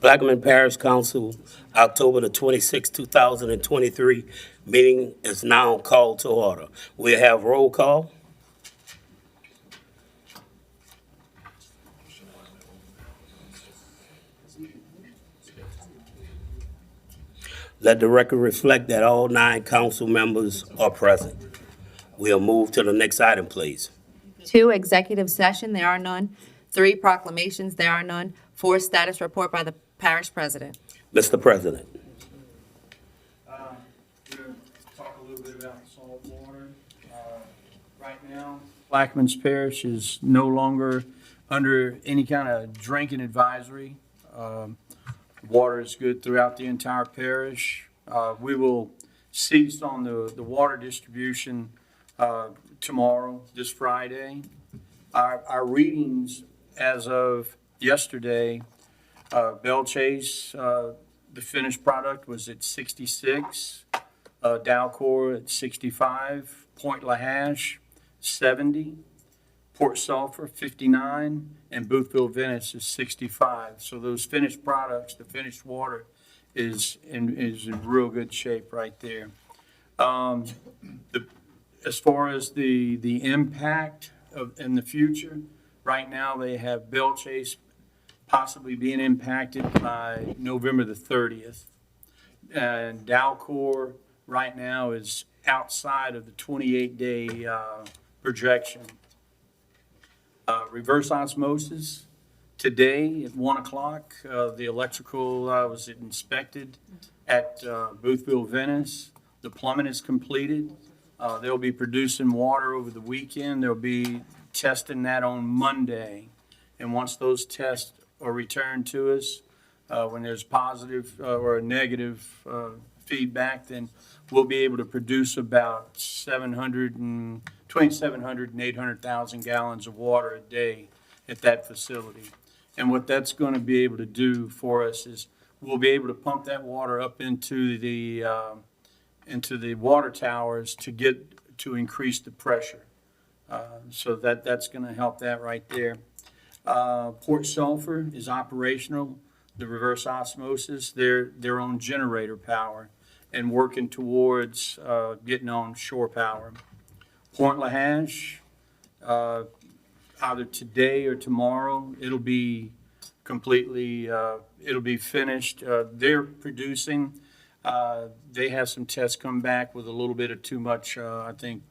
Plaquemine Parish Council, October the 26th, 2023. Meeting is now called to order. We have roll call. Let the record reflect that all 9 council members are present. We'll move to the next item, please. 2, executive session, there are none. 3, proclamations, there are none. 4, status report by the parish president. Mr. President. We're going to talk a little bit about salt water. Right now, Plaquemines Parish is no longer under any kind of drinking advisory. Water is good throughout the entire parish. We will cease on the water distribution tomorrow, this Friday. Our readings as of yesterday, Belle Chase, the finished product was at 66, Dalcor at 65, Point Lahash 70, Port Sulphur 59, and Boothville Venice is 65. So those finished products, the finished water is in real good shape right there. As far as the impact in the future, right now they have Belle Chase possibly being impacted by November the 30th. And Dalcor right now is outside of the 28-day projection. Reverse osmosis, today at 1 o'clock, the electrical was inspected at Boothville Venice. The plumbing is completed. They'll be producing water over the weekend. They'll be testing that on Monday. And once those tests are returned to us, when there's positive or a negative feedback, then we'll be able to produce about 700 and 2,700 and 800,000 gallons of water a day at that facility. And what that's going to be able to do for us is we'll be able to pump that water up into the water towers to increase the pressure. So that's going to help that right there. Port Sulphur is operational. The reverse osmosis, their own generator power, and working towards getting on shore power. Point Lahash, either today or tomorrow, it'll be completely, it'll be finished. They're producing. They have some tests come back with a little bit of too much, I think,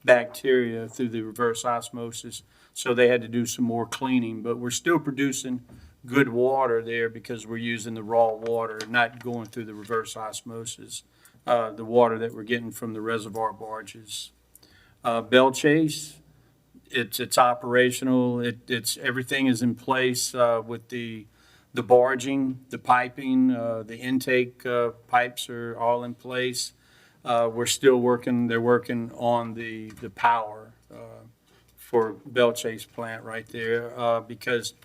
bacteria through the reverse osmosis. So they had to do some more cleaning, but we're still producing good water there because we're using the raw water, not going through the reverse osmosis, the water that we're getting from the reservoir barges. Belle Chase, it's operational. It's everything is in place with the barging, the piping, the intake pipes are all in place. We're still working. They're working on the power for Belle Chase plant right there because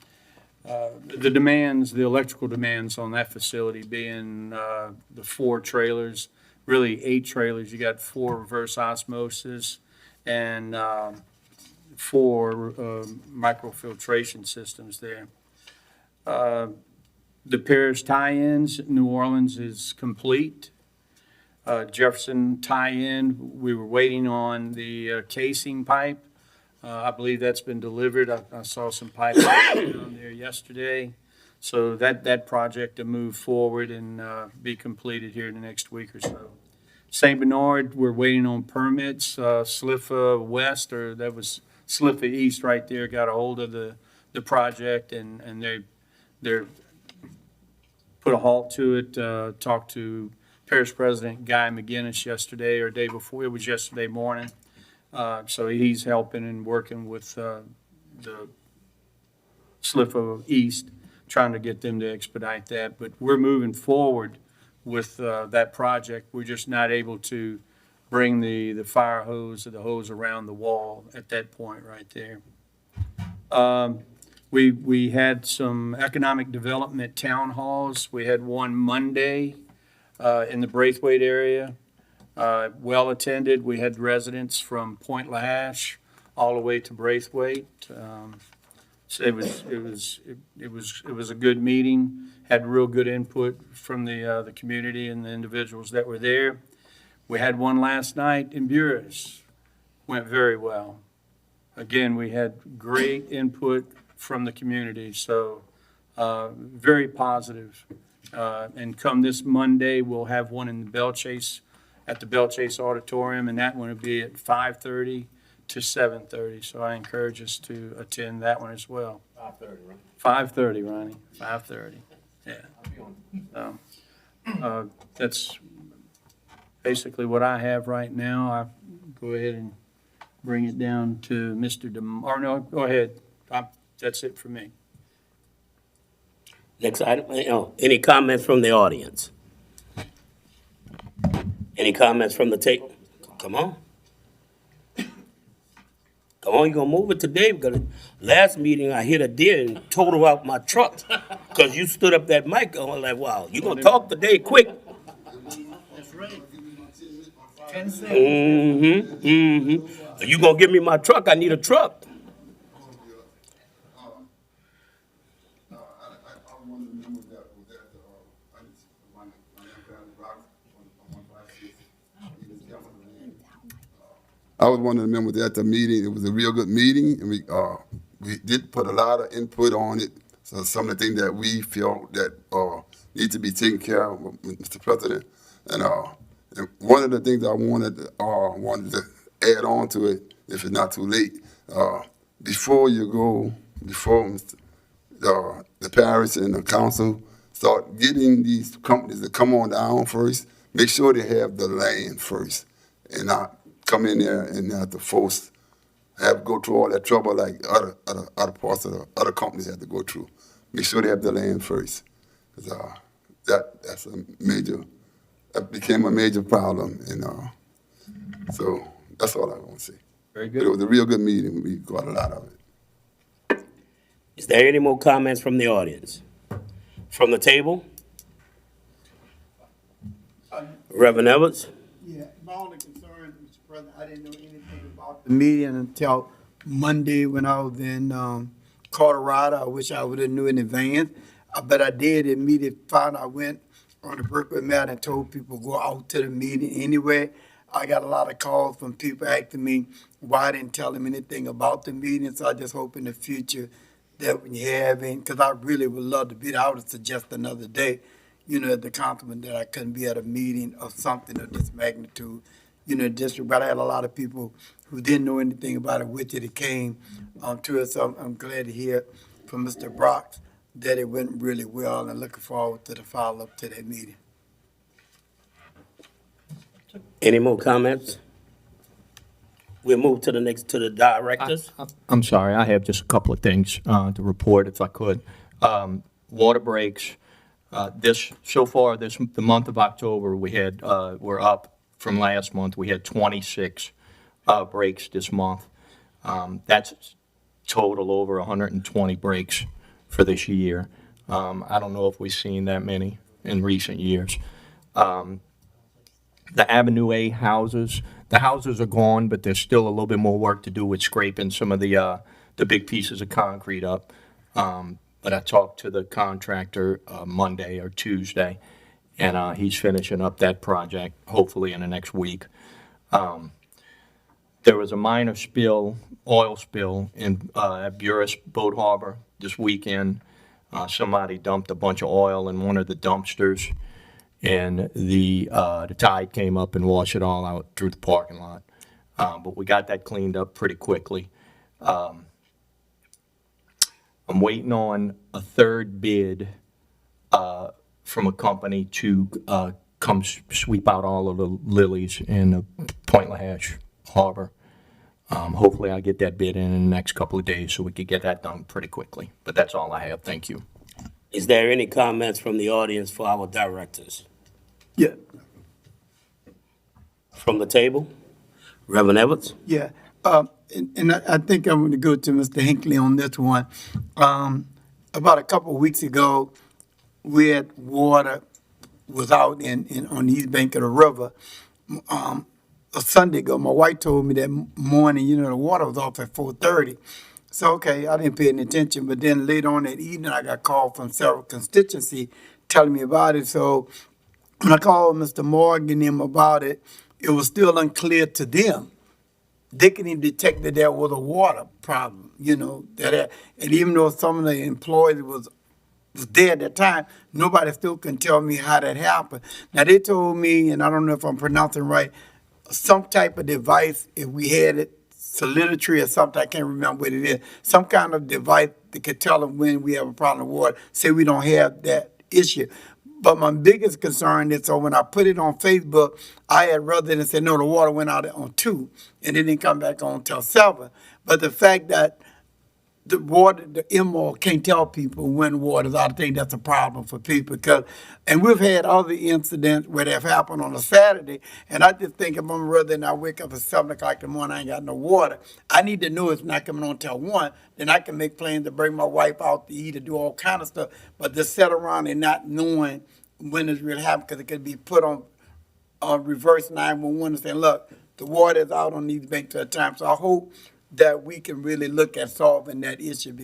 the demands, the electrical demands on that facility being the 4 trailers, really 8 trailers. You got 4 reverse osmosis and 4 microfiltration systems there. The parish tie-ins, New Orleans is complete. Jefferson tie-in, we were waiting on the casing pipe. I believe that's been delivered. I saw some pipe down there yesterday. So that project to move forward and be completed here in the next week or so. St. Bernard, we're waiting on permits. SLIFA West, or that was SLIFA East right there, got a hold of the project and they're put a halt to it. Talked to Parish President Guy McGinnis yesterday or day before. It was yesterday morning. So he's helping and working with the SLIFA East, trying to get them to expedite that. But we're moving forward with that project. We're just not able to bring the fire hose or the hose around the wall at that point right there. We had some economic development town halls. We had one Monday in the Braithwaite area. Well attended. We had residents from Point Lahash all the way to Braithwaite. So it was a good meeting, had real good input from the community and the individuals that were there. We had one last night in Buras, went very well. Again, we had great input from the community, so very positive. And come this Monday, we'll have one in the at the Bell Chase Auditorium, and that one will be at 5:30 to 7:30. So I encourage us to attend that one as well. 5:30, right? 5:30, Ronnie, 5:30, yeah. So, that's basically what I have right now. I go ahead and bring it down to Mr. or no, go ahead. That's it for me. Next item, any comments from the audience? Any comments from the table? Come on. Come on, you gonna move it today, because last meeting I hit a deer and totaled out my truck. Cause you stood up that mic, I was like, wow, you gonna talk today quick? You gonna give me my truck? I need a truck. I was one of the members at the meeting. It was a real good meeting, and we did put a lot of input on it. So some of the things that we feel that need to be taken care of, Mr. President. And one of the things I wanted to add on to it, if it's not too late, before the parish and the council start getting these companies to come on down first, make sure they have the land first, and not come in there and have to go through all that trouble like other parts of the other companies have to go through. Make sure they have the land first, because that became a major problem, and so that's all I want to say. Very But it good. was a real good meeting. We got a lot of it. Is there any more comments from the audience? From the table? Reverend Edwards? Yeah, my only concern, Mr. President, I didn't know anything about the meeting until Monday when I was in Colorado. I wish I would have knew in advance, but I did immediately find I went on the Berkeley Matter and told people go out to the meeting anyway. I got a lot of calls from people asking me why I didn't tell them anything about the meeting, so I just hope in the future that when you have any, because I really would love to be there. I would suggest another day, the compliment that I couldn't be at a meeting of something of this magnitude, district. But I had a lot of people who didn't know anything about it, which it came to us. So I'm glad to hear from Mr. Brock that it went really well, and looking forward to the follow-up to that meeting. Any more comments? We'll move to the directors. I'm sorry, I have just a couple of things to report, if I could. Water breaks, the month of October, we're up from last month. We had 26 breaks this month. That's total over 120 breaks for this year. I don't know if we've seen that many in recent years. The Avenue A houses, the houses are gone, but there's still a little bit more work to do with scraping some of the big pieces of concrete up. But I talked to the contractor Monday or Tuesday, and he's finishing up that project, hopefully in the next week. There was a minor oil spill at Buras Boat Harbor this weekend. Somebody dumped a bunch of oil in one of the dumpsters, and the tide came up and washed it all out through the parking lot. But we got that cleaned up pretty quickly. I'm waiting on a third bid from a company to come sweep out all of the lilies in the Point Lahash Harbor. Hopefully I'll get that bid in the next couple of days so we could get that done pretty quickly. But that's all I have. Thank you. Is there any comments from the audience for our directors? Yeah, From the table? Reverend Edwards? yeah. And I think I'm going to go to Mr. Hinckley on this one. About a couple of weeks ago, we had water was out on the east bank of the river. A Sunday ago, my wife told me that morning, the water was off at 4:30. So, okay, I didn't pay any attention, but then later on that evening, I got called from several constituency telling me about it. So when I called Mr. Morgan and him about it, it was still unclear to them. They couldn't even detect that there was a water problem, and even though some of the employees was there at that time, nobody still can tell me how that happened. Now, they told me, and I don't know if I'm pronouncing right, some type of device, if we had it, solidity or something, I can't remember what it is, some kind of device that could tell them when we have a problem with water, say we don't have that issue. But my biggest concern is, so when I put it on Facebook, I had residents say, no, the water went out on 2, and it didn't come back on till 7. But the fact that the water, the MO can't tell people when water's out. I think that's a problem for people and we've had other incidents where they've happened on a Saturday, and I just think if I'm rather than I wake up at 7 o'clock in the morning, I ain't got no water. I need to know it's not coming on till 1, then I can make plans to bring my wife out to eat or do all kind of stuff. But to sit around and not knowing when it's really happening, because it could be put on reverse 911 and say, look, the water is out on these banks at a time. So I hope that we can really look at solving that issue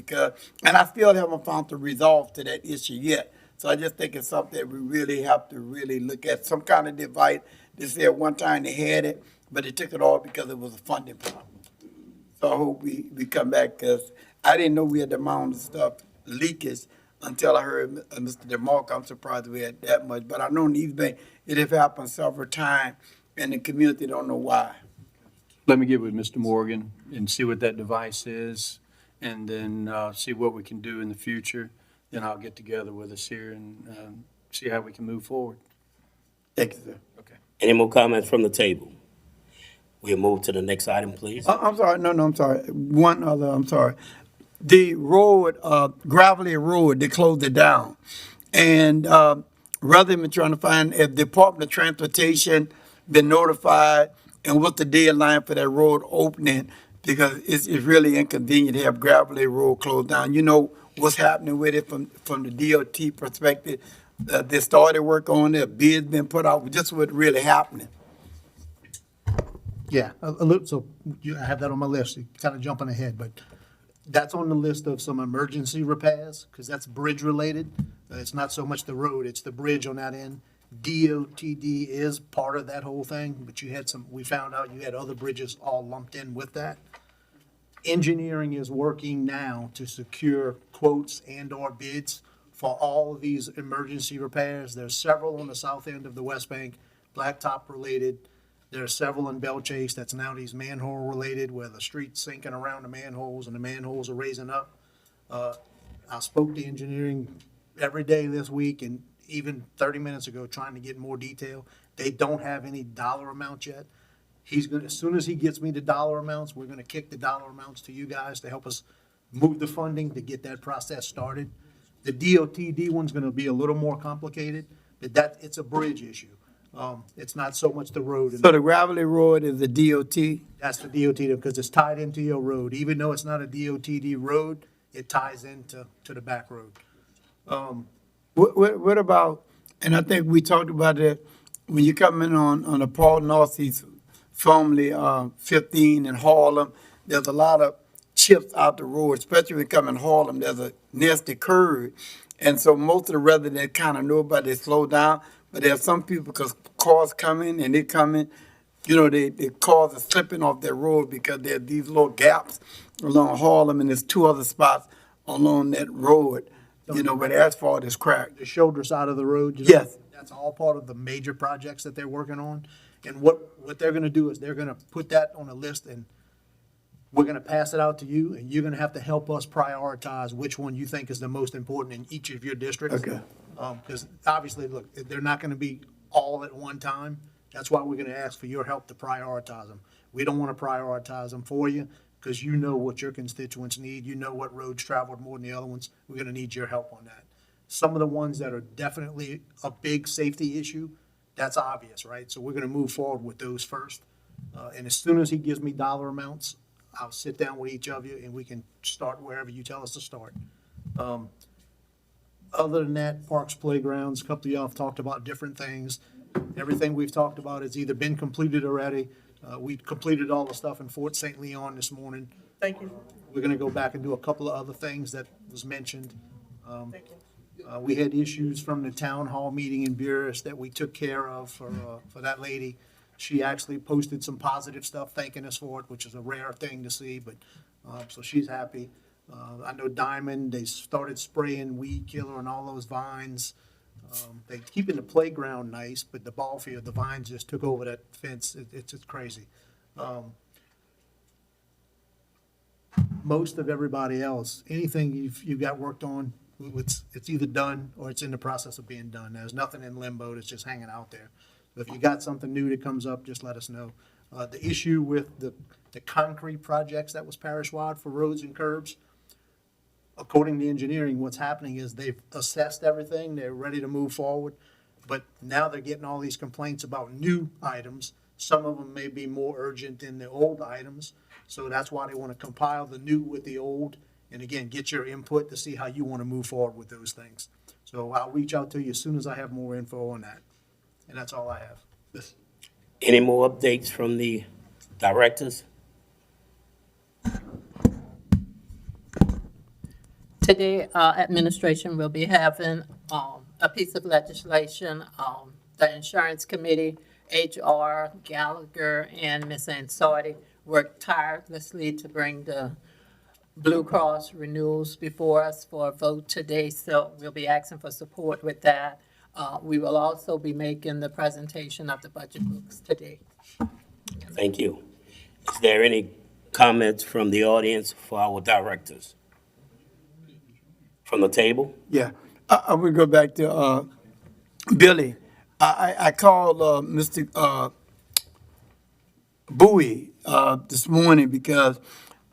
and I still haven't found the resolve to that issue yet. So I just think it's something that we really have to really look at, some kind of device. They said one time they had it, but they took it off because it was a funding problem. So I hope we come back, because I didn't know we had the amount of stuff leakage until I heard Mr. DeMarco. I'm surprised we had that much, but I know in East Bay it has happened several times, and the community don't know why. Let me get with Mr. Morgan and see what that device is, and then see what we can do in the future. Then I'll get together with us here and see how we can move forward. Thank you, sir. Okay. Any more comments from the table? We'll move to the next item, please. I'm sorry. No, I'm sorry. One other, I'm sorry. The road, gravelly road, they closed it down. And rather than trying to find if Department of Transportation been notified and what's the deadline for that road opening, because it's really inconvenient to have gravelly road closed down. You know what's happening with it from the DOT perspective. They started work on it, bids been put out, just what's really happening. Yeah, a little, so I have that on my list, kind of jumping ahead, but that's on the list of some emergency repairs, because that's bridge related. It's not so much the road, it's the bridge on that end. DOTD is part of that whole thing, but we found out you had other bridges all lumped in with that. Engineering is working now to secure quotes and/or bids for all of these emergency repairs. There's several on the south end of the West Bank, blacktop related. There are several in Belle Chase that's now these manhole related, where the street's sinking around the manholes and the manholes are raising up. I spoke to engineering every day this week and even 30 minutes ago trying to get more detail. They don't have any dollar amount yet. As soon as he gets me the dollar amounts, we're gonna kick the dollar amounts to you guys to help us move the funding to get that process started. The DOTD one's gonna be a little more complicated, but it's a bridge issue. It's not so much the road. So the gravelly road is the DOT? That's the DOT, because it's tied into your road. Even though it's not a DOTD road, it ties into the back road. What about, and I think we talked about it, when you come in on the Paul Northeast, formerly 15 in Harlem, there's a lot of chips out the road, especially when you come in Harlem, there's a nasty curve. And so most of the residents kind of know about it, they slow down, but there are some people, because cars coming and they coming, the cars are slipping off their road because there are these little gaps along Harlem, and there's 2 other spots along that road, where the asphalt is cracked. The shoulder side of the road. Yes. That's all part of the major projects that they're working on. And what they're gonna do is they're gonna put that on a list, and we're gonna pass it out to you, and you're gonna have to help us prioritize which one you think is the most important in each of your districts. Okay. Because obviously, look, they're not gonna be all at one time. That's why we're gonna ask for your help to prioritize them. We don't wanna prioritize them for you, because you know what your constituents need. You know what roads traveled more than the other ones. We're gonna need your help on that. Some of the ones that are definitely a big safety issue, that's obvious, right? So we're gonna move forward with those first. And as soon as he gives me dollar amounts, I'll sit down with each of you and we can start wherever you tell us to start. Other than that, parks, playgrounds, a couple of y'all have talked about different things. Everything we've talked about has either been completed already. We completed all the stuff in Fort St. Leon this morning. Thank you. We're gonna go back and do a couple of other things that was mentioned. We had issues from the town hall meeting in Buras that we took care of for that lady. She actually posted some positive stuff thanking us for it, which is a rare thing to see, but, so she's happy. I know Diamond, they started spraying weed killer on all those vines. They keeping the playground nice, but the ball field, the vines just took over that fence. It's just crazy. Most of everybody else, anything you've got worked on, it's either done or it's in the process of being done. There's nothing in limbo that's just hanging out there. But if you got something new that comes up, just let us know. The issue with the concrete projects that was parish-wide for roads and curbs, according to engineering, what's happening is they've assessed everything, they're ready to move forward, but now they're getting all these complaints about new items. Some of them may be more urgent than the old items, so that's why they want to compile the new with the old, and again, get your input to see how you want to move forward with those things. So I'll reach out to you as soon as I have more info on that, and that's all I have. Any more updates from the directors? Today, administration will be having a piece of legislation. The insurance committee, HR, Gallagher, and Ms. Ansardi worked tirelessly to bring the Blue Cross renewals before us for a vote today, so we'll be asking for support with that. We will also be making the presentation of the budget books today. Thank you. Is there any comments from the audience for our directors? From the table? Yeah, I would go back to, Billy. I called, Mr. Bowie, this morning because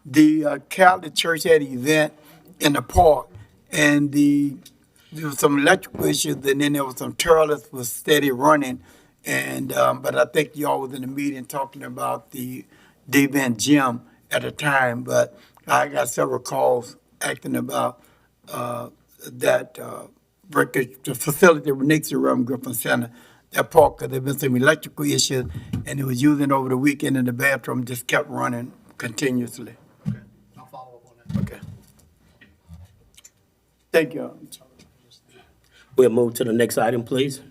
the Catholic Church had an event in the park and there was some electrical issues and then there was some toilets was steady running. And, but I think y'all was in the meeting talking about the Van Gym at the time, but I got several calls acting about that breakage, the facility next to Reverend Griffin Center, that park, because there been some electrical issues, and it was using over the weekend, and the bathroom just kept running continuously. Okay, I'll follow up on that. Okay. Thank you. We'll move to the next item, please.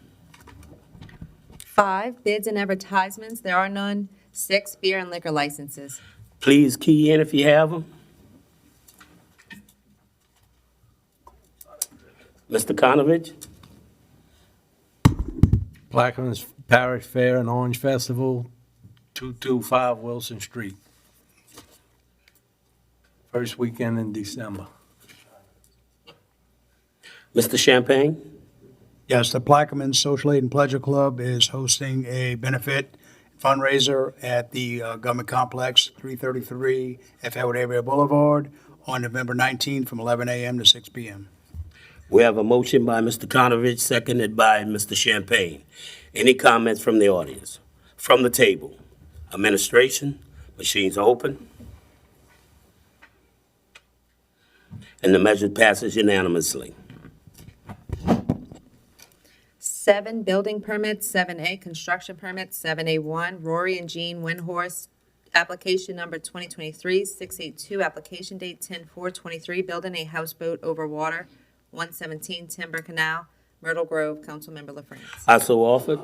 5, bids and advertisements, there are none. 6, beer and liquor licenses. Please key in if you have them. Mr. Konovich? Plaquemines Parish Fair and Orange Festival, 225 Wilson Street. First weekend in December. Mr. Champagne? Yes, the Plaquemines Social Aid and Pleasure Club is hosting a benefit fundraiser at the Government Complex, 333 F. Edward Avery Boulevard, on November 19th from 11 a.m. to 6 p.m. We have a motion by Mr. Konovich, seconded by Mr. Champagne. Any comments from the audience? From the table? Administration, machines are open. And the measure passes unanimously. 7, building permits. 7A, construction permits. 7A1, Rory and Jean Windhorse, application number 2023-682, application date 10/4/23, building a houseboat over water, 117 Timber Canal, Myrtle Grove. Councilmember LaFrance. I so offered,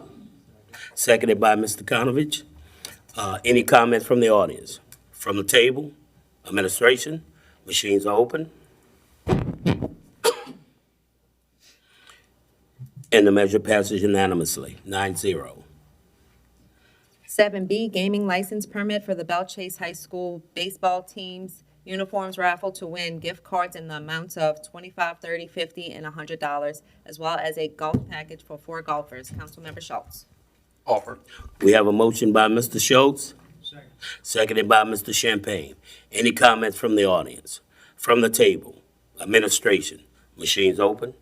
seconded by Mr. Konovich. Any comments from the audience? From the table? Administration, machines are open. And the measure passes unanimously, 9-0. 7B, gaming license permit for the Belle Chase High School baseball teams uniforms raffle to win gift cards in the amounts of $25, $30, $50, and $100, as well as a golf package for 4 golfers. Councilmember Schultz. Offer. We have a motion by Mr. Schultz, seconded by Mr. Champagne. Any comments from the audience? From the table? Administration, machines open.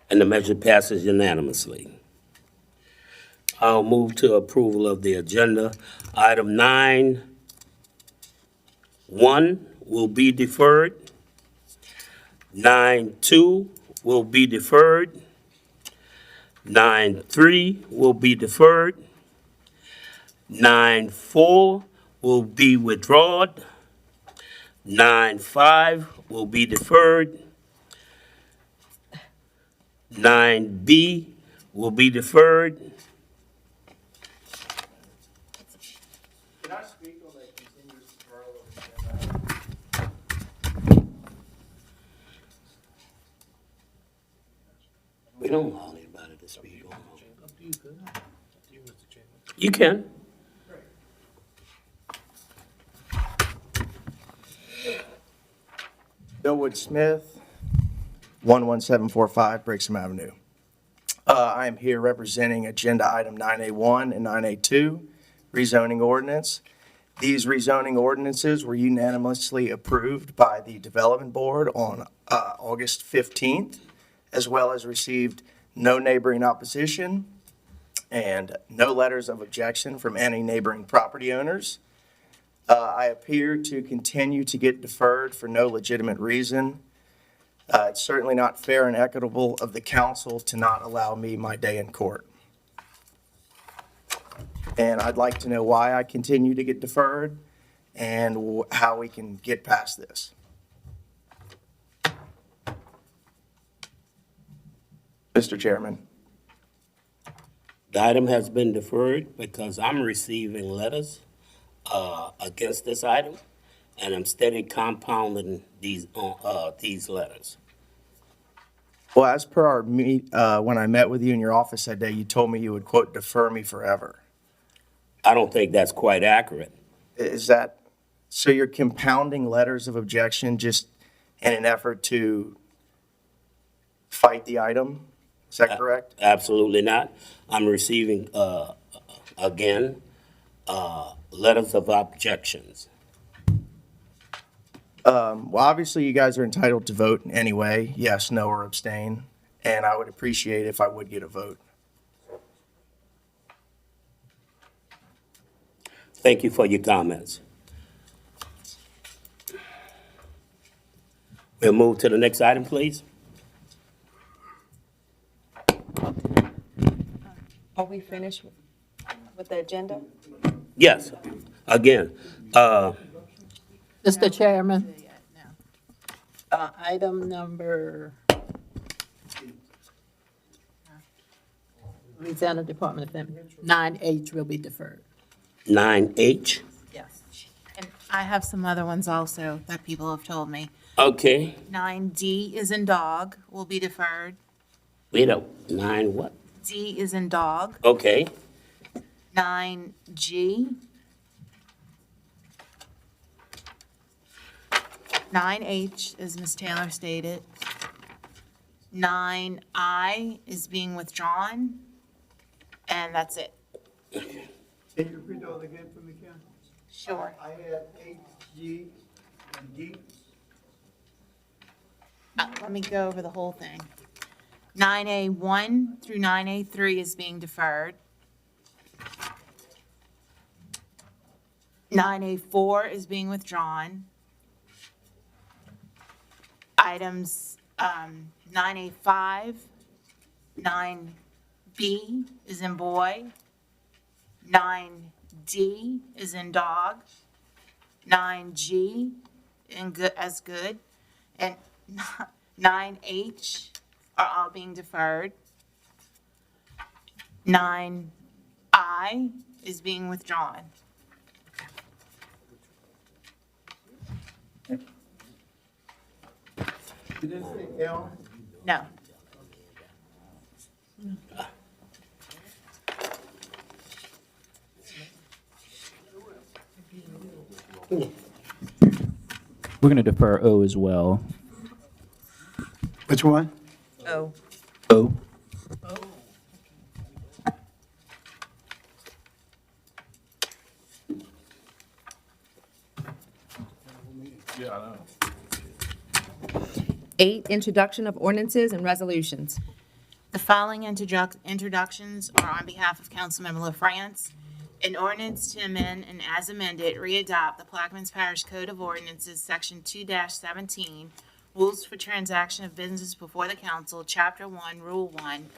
And the measure passes unanimously. I'll move to approval of the agenda. Item 9.1 will be deferred. 9.2 will be deferred. 9.3 will be deferred. 9-4 will be withdrawn. 9-5 will be deferred. 9B will be deferred. Can I speak on that continuous deferral of We don't allow anybody to speak on it. You can. Bill Wood Smith, 11745 Brixham Avenue. I am here representing Agenda Item 9A1 and 9A2, rezoning ordinance. These rezoning ordinances were unanimously approved by the Development Board on August 15th, as well as received no neighboring opposition and no letters of objection from any neighboring property owners. I appear to continue to get deferred for no legitimate reason. It's certainly not fair and equitable of the council to not allow me my day in court. And I'd like to know why I continue to get deferred and how we can get past this. Mr. Chairman. The item has been deferred because I'm receiving letters against this item, and I'm steady compounding these letters. Well, as per our when I met with you in your office that day, you told me you would, quote, defer me forever. I don't think that's quite accurate. Is that, so you're compounding letters of objection just in an effort to fight the item? Is that correct? Absolutely not. I'm receiving, again, letters of objections. Well, obviously, you guys are entitled to vote anyway, yes, no, or abstain, and I would appreciate if I would get a vote. Thank you for your comments. We'll move to the next item, please. Are we finished with the agenda? Yes, again, Mr. Chairman, item number, Louisiana Department of Family, 9H will be deferred. 9H. Yes. And I have some other ones also that people have told me. Okay, 9D is in dog, will be deferred. wait up, 9 what? D is in dog. Okay, 9G. 9H, as Ms. Taylor stated. 9I is being withdrawn. And that's it. Can you repeat those again for me, Ken? Sure. I had H, G, and D. Let me go over the whole thing. 9A1 through 9A3 is being deferred. 9A4 is being withdrawn. Items 9A5, 9B is in boy, 9D is in dog, 9G in good as good, and 9H are all being deferred. 9I is being withdrawn. You didn't say L? No. We're going to defer O as well. Which one? Oh, O. Yeah, I know. 8, introduction of ordinances and resolutions. The following introductions are on behalf of Councilmember LaFrance. An ordinance to amend and as amended, readopt the Plaquemines Parish Code of Ordinances, Section 2-17, Rules for Transaction of Business Before the Council, Chapter 1, Rule 1,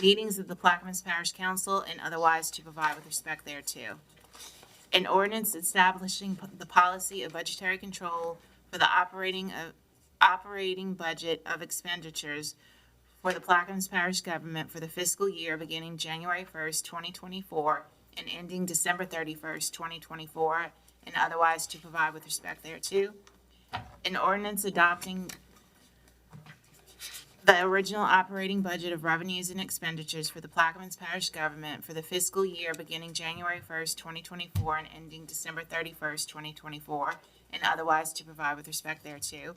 Meetings of the Plaquemines Parish Council, and otherwise to provide with respect thereto. An ordinance establishing the policy of budgetary control for the operating budget of expenditures for the Plaquemines Parish government for the fiscal year beginning January 1st, 2024, and ending December 31st, 2024, and otherwise to provide with respect thereto. An ordinance adopting the original operating budget of revenues and expenditures for the Plaquemines Parish government for the fiscal year beginning January 1st, 2024, and ending December 31st, 2024, and otherwise to provide with respect thereto.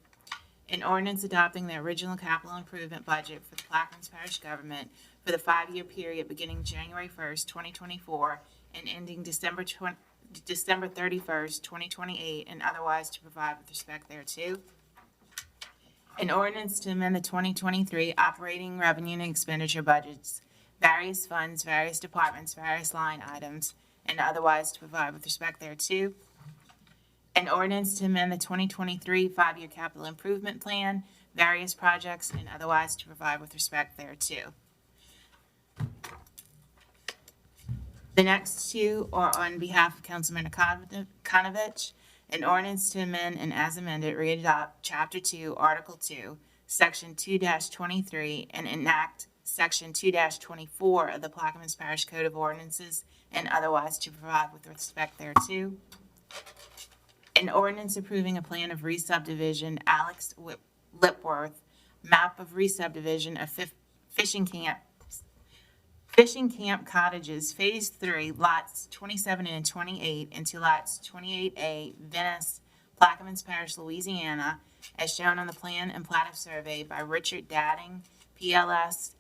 An ordinance adopting the original capital improvement budget for the Plaquemines Parish government for the 5-year period beginning January 1st, 2024, and ending December 31st, 2028, and otherwise to provide with respect thereto. An ordinance to amend the 2023 operating revenue and expenditure budgets, various funds, various departments, various line items, and otherwise to provide with respect thereto. An ordinance to amend the 2023 5-year capital improvement plan, various projects, and otherwise to provide with respect thereto. The next two are on behalf of Councilmember Konovich. An ordinance to amend and as amended readopt Chapter 2, Article 2, Section 2-23, and enact Section 2-24 of the Plaquemines Parish Code of Ordinances, and otherwise to provide with respect thereto. An ordinance approving a plan of re-subdivision, Alex Lipworth, map of re-subdivision of Fishing Camp Cottages, Phase 3, lots 27 and 28, into lots 28A, Venice, Plaquemines Parish, Louisiana, as shown on the plan and plat of survey by Richard Dadding, PLS,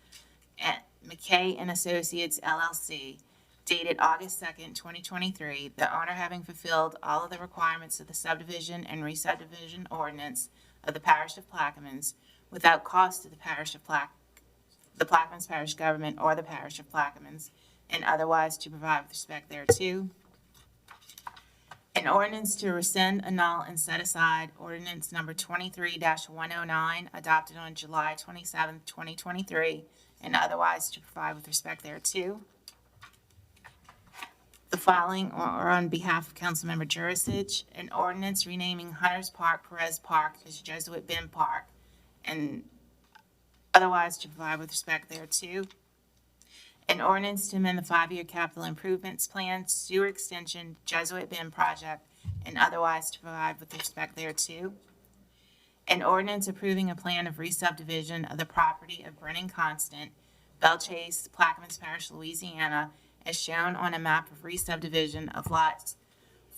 and McKay and Associates, LLC, dated August 2nd, 2023, the owner having fulfilled all of the requirements of the subdivision and re-subdivision ordinance of the Parish of Plaquemines without cost to the Parish of the Plaquemines Parish government or the Parish of Plaquemines, and otherwise to provide with respect thereto. An ordinance to rescind, annul, and set aside ordinance number 23-109 adopted on July 27th, 2023, and otherwise to provide with respect thereto. The following are on behalf of Councilmember Jurisic, an ordinance renaming Hunters Park, Perez Park as Jesuit Bend Park, and otherwise to provide with respect thereto. An ordinance to amend the 5-year capital improvements plan, sewer extension, Jesuit Bend project, and otherwise to provide with respect thereto. An ordinance approving a plan of re-subdivision of the property of Brennan Constant, Belchase, Plaquemines Parish, Louisiana, as shown on a map of re-subdivision of lots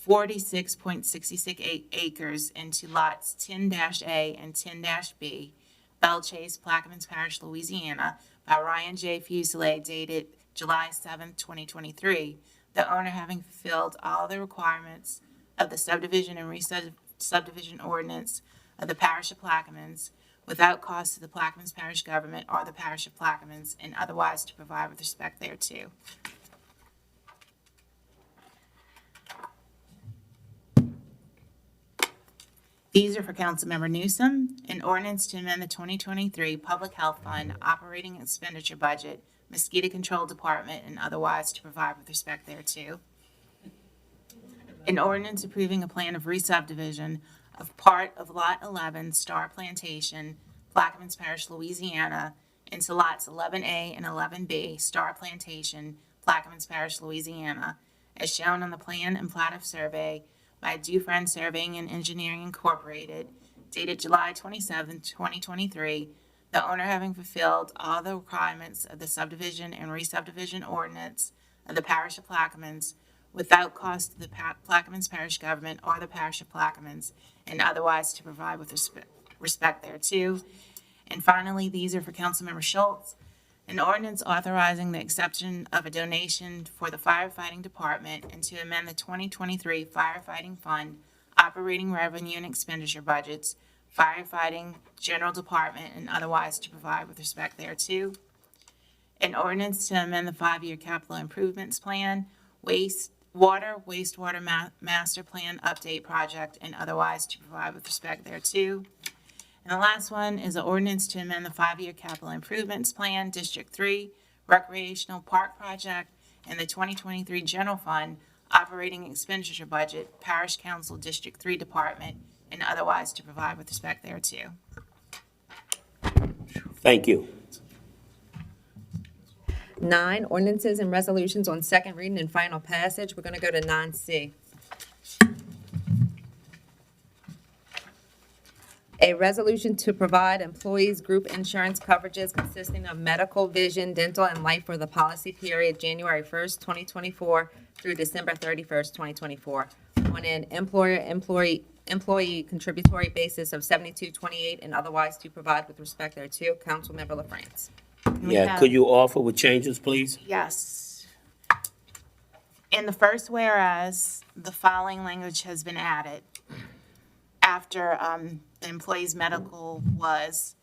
46.66 acres into lots 10-A and 10-B, Belchase, Plaquemines Parish, Louisiana, by Ryan J. Fuselier, dated July 7th, 2023, the owner having fulfilled all the requirements of the subdivision and re-subdivision ordinance of the Parish of Plaquemines without cost to the Plaquemines Parish government or the Parish of Plaquemines, and otherwise to provide with respect thereto. These are for Councilmember Newsom. An ordinance to amend the 2023 Public Health Fund operating expenditure budget, Mosquito Control Department, and otherwise to provide with respect thereto. An ordinance approving a plan of re-subdivision of part of Lot 11, Star Plantation, Plaquemines Parish, Louisiana, into lots 11A and 11B, Star Plantation, Plaquemines Parish, Louisiana, as shown on the plan and plat of survey by Dufresne Surveying and Engineering Incorporated, dated July 27, 2023, the owner having fulfilled all the requirements of the subdivision and re-subdivision ordinance of the Parish of Plaquemines without cost to the Plaquemines Parish government or the Parish of Plaquemines, and otherwise to provide with respect thereto. And finally, these are for Councilmember Schultz. An ordinance authorizing the acceptance of a donation for the firefighting department and to amend the 2023 firefighting fund operating revenue and expenditure budgets, firefighting general department, and otherwise to provide with respect thereto. An ordinance to amend the 5-year capital improvements plan, wastewater master plan update project, and otherwise to provide with respect thereto. And the last one is an ordinance to amend the 5-year capital improvements plan, District 3, recreational park project, and the 2023 general fund operating expenditure budget, Parish Council District 3 Department, and otherwise to provide with respect thereto. Thank you. 9, ordinances and resolutions on second reading and final passage. We're going to go to 9C. A resolution to provide employees group insurance coverages consisting of medical, vision, dental, and life for the policy period January 1st, 2024 through December 31st, 2024, on an employee contributory basis of 7228 and otherwise to provide with respect thereto. Councilmember LaFrance. We Yeah, have- could you offer with changes, please? Yes. In the first whereas, the following language has been added. After the employee's medical was,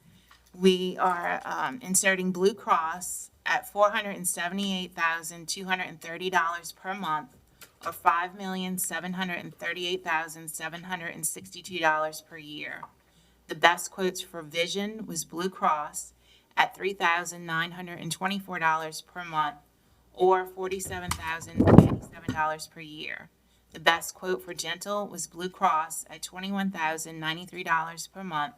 we are inserting Blue Cross at $478,230 per month, or $5,738,762 per year. The best quotes for vision was Blue Cross at $3,924 per month, or $47,087 per year. The best quote for dental was Blue Cross at $21,093 per month,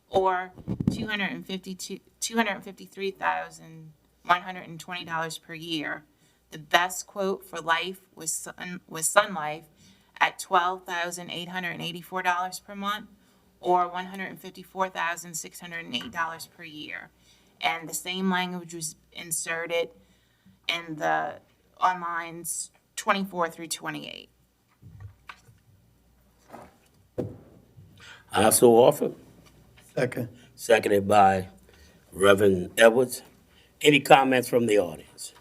or $253,120 per year. The best quote for life was Sun Life at $12,884 per month, or $154,608 per year. And the same language was inserted in on lines 24 through 28. I so offer. Second. Seconded by Reverend Edwards. Any comments from the audience?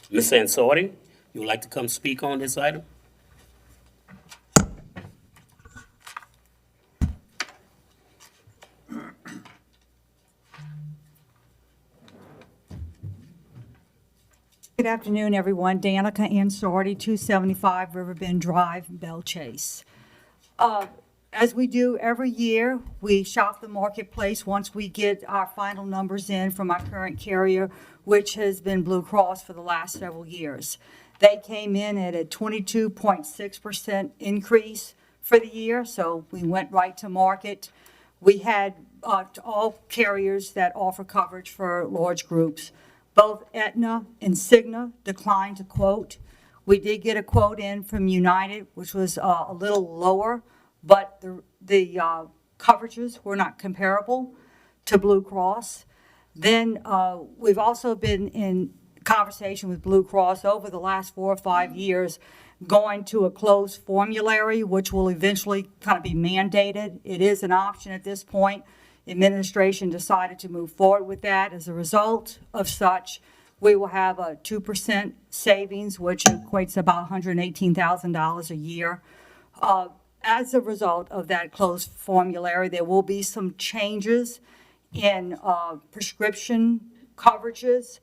Ms. Ansari, you would like to come speak on this item? Good afternoon, everyone. Danica Ansardi, 275 Riverbend Drive, Belle Chase. As we do every year, we shop the marketplace once we get our final numbers in from our current carrier, which has been Blue Cross for the last several years. They came in at a 22.6% increase for the year, so we went right to market. We had all carriers that offer coverage for large groups. Both Aetna and Cigna declined to quote. We did get a quote in from United, which was a little lower, but the coverages were not comparable to Blue Cross. Then we've also been in conversation with Blue Cross over the last 4 or 5 years, going to a closed formulary, which will eventually kind of be mandated. It is an option at this point. Administration decided to move forward with that. As a result of such, we will have a 2% savings, which equates to about $118,000 a year. As a result of that closed formulary, there will be some changes in prescription coverages,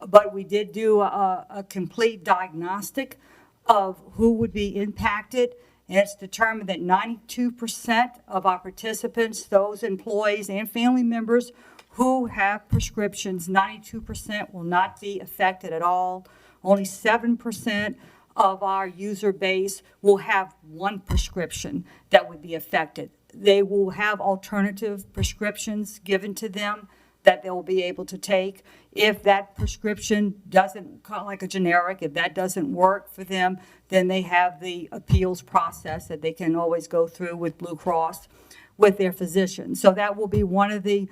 but we did do a complete diagnostic of who would be impacted. And it's determined that 92% of our participants, those employees and family members who have prescriptions, 92% will not be affected at all. Only 7% of our user base will have one prescription that would be affected. They will have alternative prescriptions given to them that they'll be able to take. If that prescription doesn't, kind of like a generic, if that doesn't work for them, then they have the appeals process that they can always go through with Blue Cross with their physician. So that will be one of the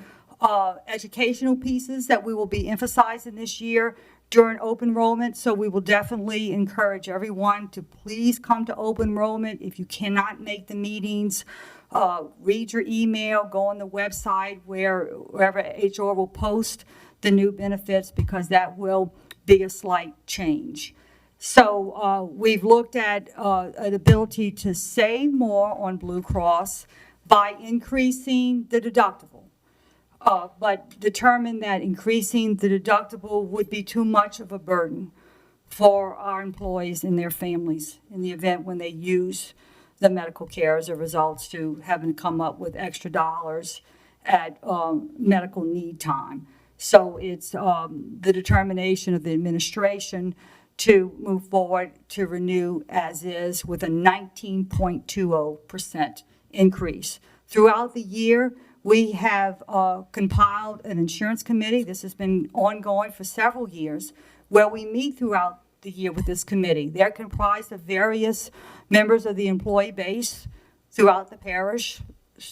educational pieces that we will be emphasizing this year during open enrollment. So we will definitely encourage everyone to please come to open enrollment. If you cannot make the meetings, read your email, go on the website wherever HR will post the new benefits, because that will be a slight change. So we've looked at an ability to save more on Blue Cross by increasing the deductible, but determined that increasing the deductible would be too much of a burden for our employees and their families in the event when they use the medical care as a result to having to come up with extra dollars at medical need time. So it's the determination of the administration to move forward to renew as is with a 19.20% increase. Throughout the year, we have compiled an insurance committee. This has been ongoing for several years, where we meet throughout the year with this committee. They're comprised of various members of the employee base throughout the parish,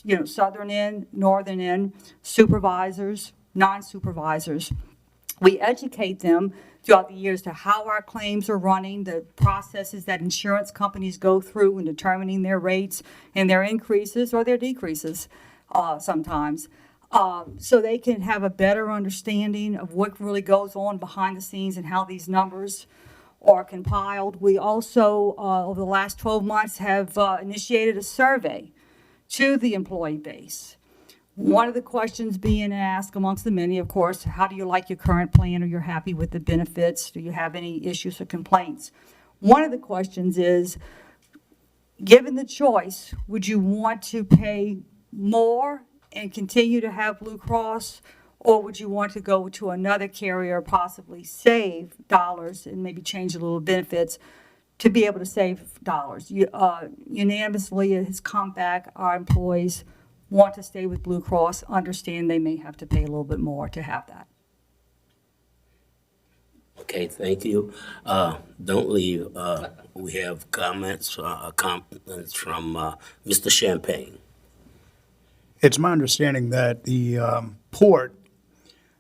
you know, southern end, northern end, supervisors, non-supervisors. We educate them throughout the years to how our claims are running, the processes that insurance companies go through in determining their rates and their increases or their decreases sometimes. So they can have a better understanding of what really goes on behind the scenes and how these numbers are compiled. We also, over the last 12 months, have initiated a survey to the employee base. One of the questions being asked amongst the many, of course, how do you like your current plan? Are you happy with the benefits? Do you have any issues or complaints? One of the questions is, given the choice, would you want to pay more and continue to have Blue Cross, or would you want to go to another carrier, possibly save dollars and maybe change a little benefits to be able to save dollars? Unanimously, it has come back, our employees want to stay with Blue Cross, understand they may have to pay a little bit more to have that. Okay, thank you. Don't leave. We have comments from Mr. Champagne. It's my understanding that the port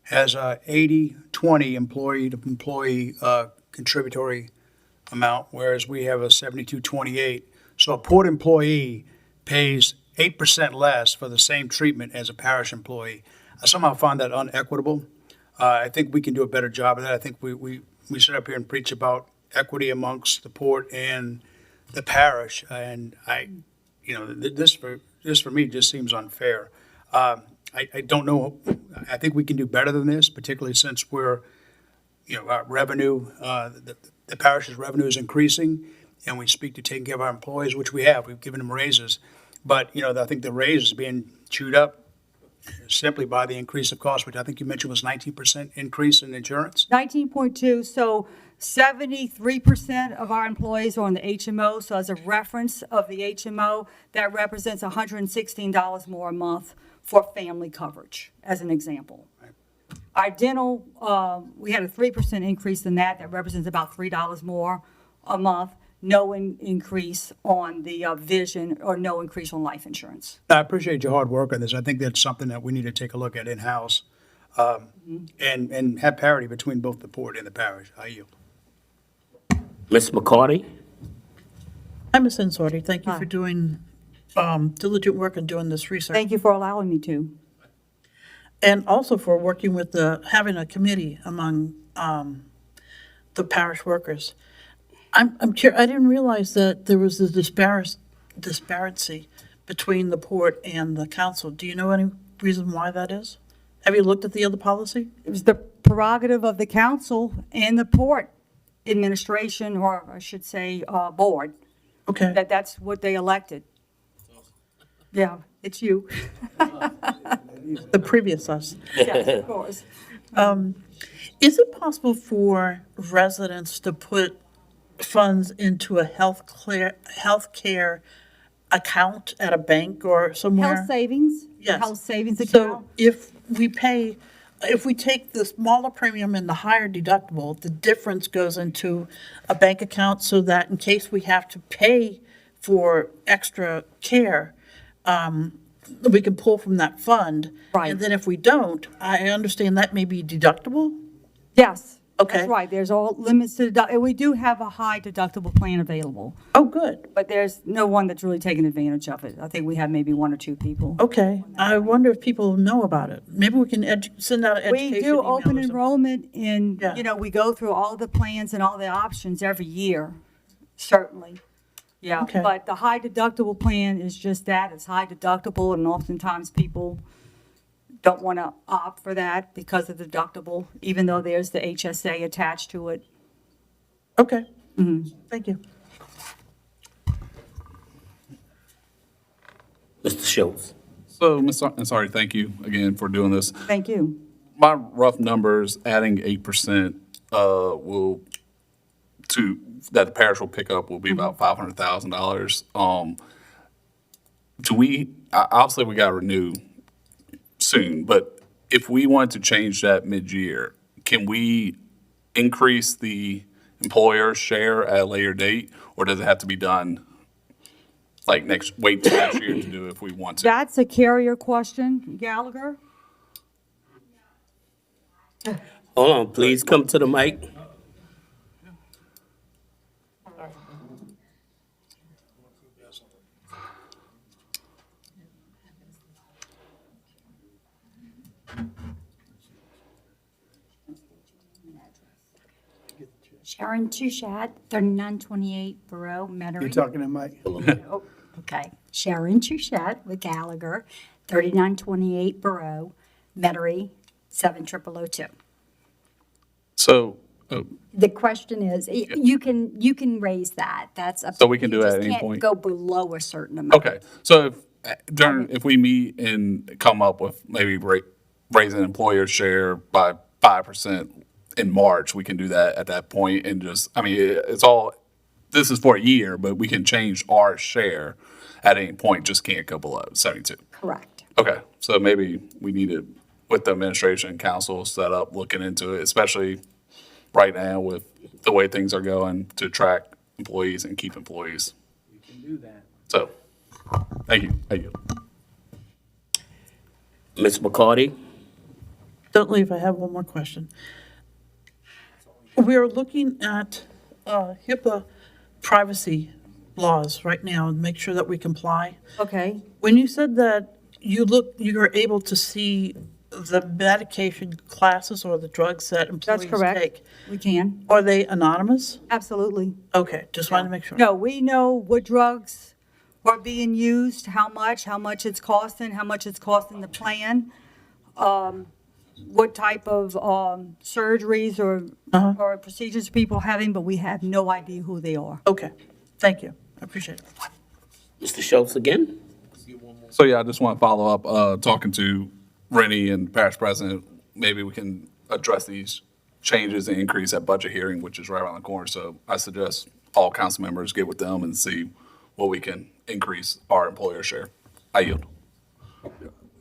has a 80-20 employee-to-employee contributory amount, whereas we have a 72-28. So a port employee pays 8% less for the same treatment as a parish employee. I somehow find that unequitable. I think we can do a better job of that. I think we sit up here and preach about equity amongst the port and the parish, and this for me just seems unfair. I don't know. I think we can do better than this, particularly since our revenue, the parish's revenue is increasing, and we speak to taking care of our employees, which we have. We've given them raises. But, I think the raise is being chewed up simply by the increase of cost, which I think you mentioned was 19% increase in insurance. 19.2, so 73% of our employees are on the HMO. So as a reference of the HMO, that represents $116 more a month for family coverage, as an example. Our dental, we had a 3% increase in that. That represents about $3 more a month. No increase on the vision, or no increase on life insurance. I appreciate your hard work on this. I think that's something that we need to take a look at in-house and have parity between both the port and the parish. I yield. Ms. McCarty? Hi, Ms. Ansorti. Thank you Hi. for doing diligent work and doing this research. Thank you for allowing me to. And also for working with having a committee among the parish workers. I'm curious, I didn't realize that there was a disparity between the port and the council. Do you know any reason why that is? Have you looked at the other policy? It was the prerogative of the council and the port administration, or I should say, board. Okay. That's what they elected. Yeah, it's you. The previous us. Yes, of course. Is it possible for residents to put funds into a health care account at a bank or somewhere? Health savings? Yes. Health savings account? So if we take the smaller premium and the higher deductible, the difference goes into a bank account so that in case we have to pay for extra care, we can pull from that fund. Right. And then if we don't, I understand that may be deductible? Yes. Okay. That's right. There's all limits to and we do have a high deductible plan available, Oh, good. but there's no one that's really taken advantage of it. I think we have maybe one or two people. Okay. I wonder if people know about it. Maybe we can send out an education We do email open or something. enrollment and, Yeah. we go through all the plans and all the options every year, certainly. Yeah, Okay. but the high deductible plan is just that. It's high deductible, and oftentimes people don't want to opt for that because of the deductible, even though there's the HSA attached to it. Okay. Thank you. Mr. Schultz? So, I'm sorry, thank you again for doing this. Thank you. My rough numbers, adding 8% will that the parish will pick up will be about $500,000. Obviously we got to renew soon, but if we want to change that mid-year, can we increase the employer's share at a later date, or does it have to be done like wait till next year to do it if we want to? That's a carrier question, Gallagher. Hold on, please come to the mic. Sharon Touchette, 3928 Borough, Metairie. You're talking to Mike? Oh, okay. Sharon Touchette with Gallagher, 3928 Borough, Metairie, 70002. So, The question is, you can raise that. That's up. So to we can you. do it Just at any can't point? Go below a certain amount. okay, so if we meet and come up with maybe raising employer share by 5% in March, we can do that at that point and just, I mean, this is for a year, but we can change our share at any point, just can't go below 72. Correct. Okay, so maybe we need to, with the administration and council set up, looking into it, especially right now with the way things are going to attract employees and keep employees. We can do that. So, thank you. Thank you. Ms. McCarty? Don't leave, I have one more question. We are looking at HIPAA privacy laws right now and make sure that we comply. Okay. When you said that you are able to see the medication classes or the drugs that That's employees correct. take, We can. are they anonymous? Absolutely. Okay, just wanted to make sure. No, we know what drugs are being used, how much it's costing, how much it's costing the plan, what type of surgeries or procedures people are having, but we have no idea who they are. Okay, thank you. I appreciate it. Mr. Schultz again? So yeah, I just want to follow up, talking to Rennie and parish president, maybe we can address these changes and increase at budget hearing, which is right around the corner. So I suggest all council members get with them and see what we can increase our employer share. I yield.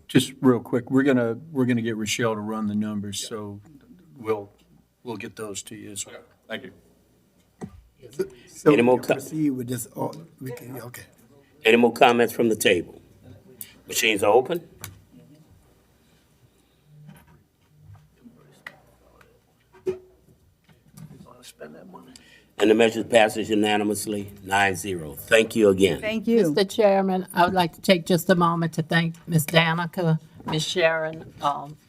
Just real quick, we're gonna get Rochelle to run the numbers, so we'll get those to you as well. Thank you. So Any more we can proceed with this, okay. Any more comments from the table? Machines are open. And the measure passes unanimously, 9-0. Thank you again. Thank you. Mr. Chairman, I would like to take just a moment to thank Ms. Danica, Ms. Sharon,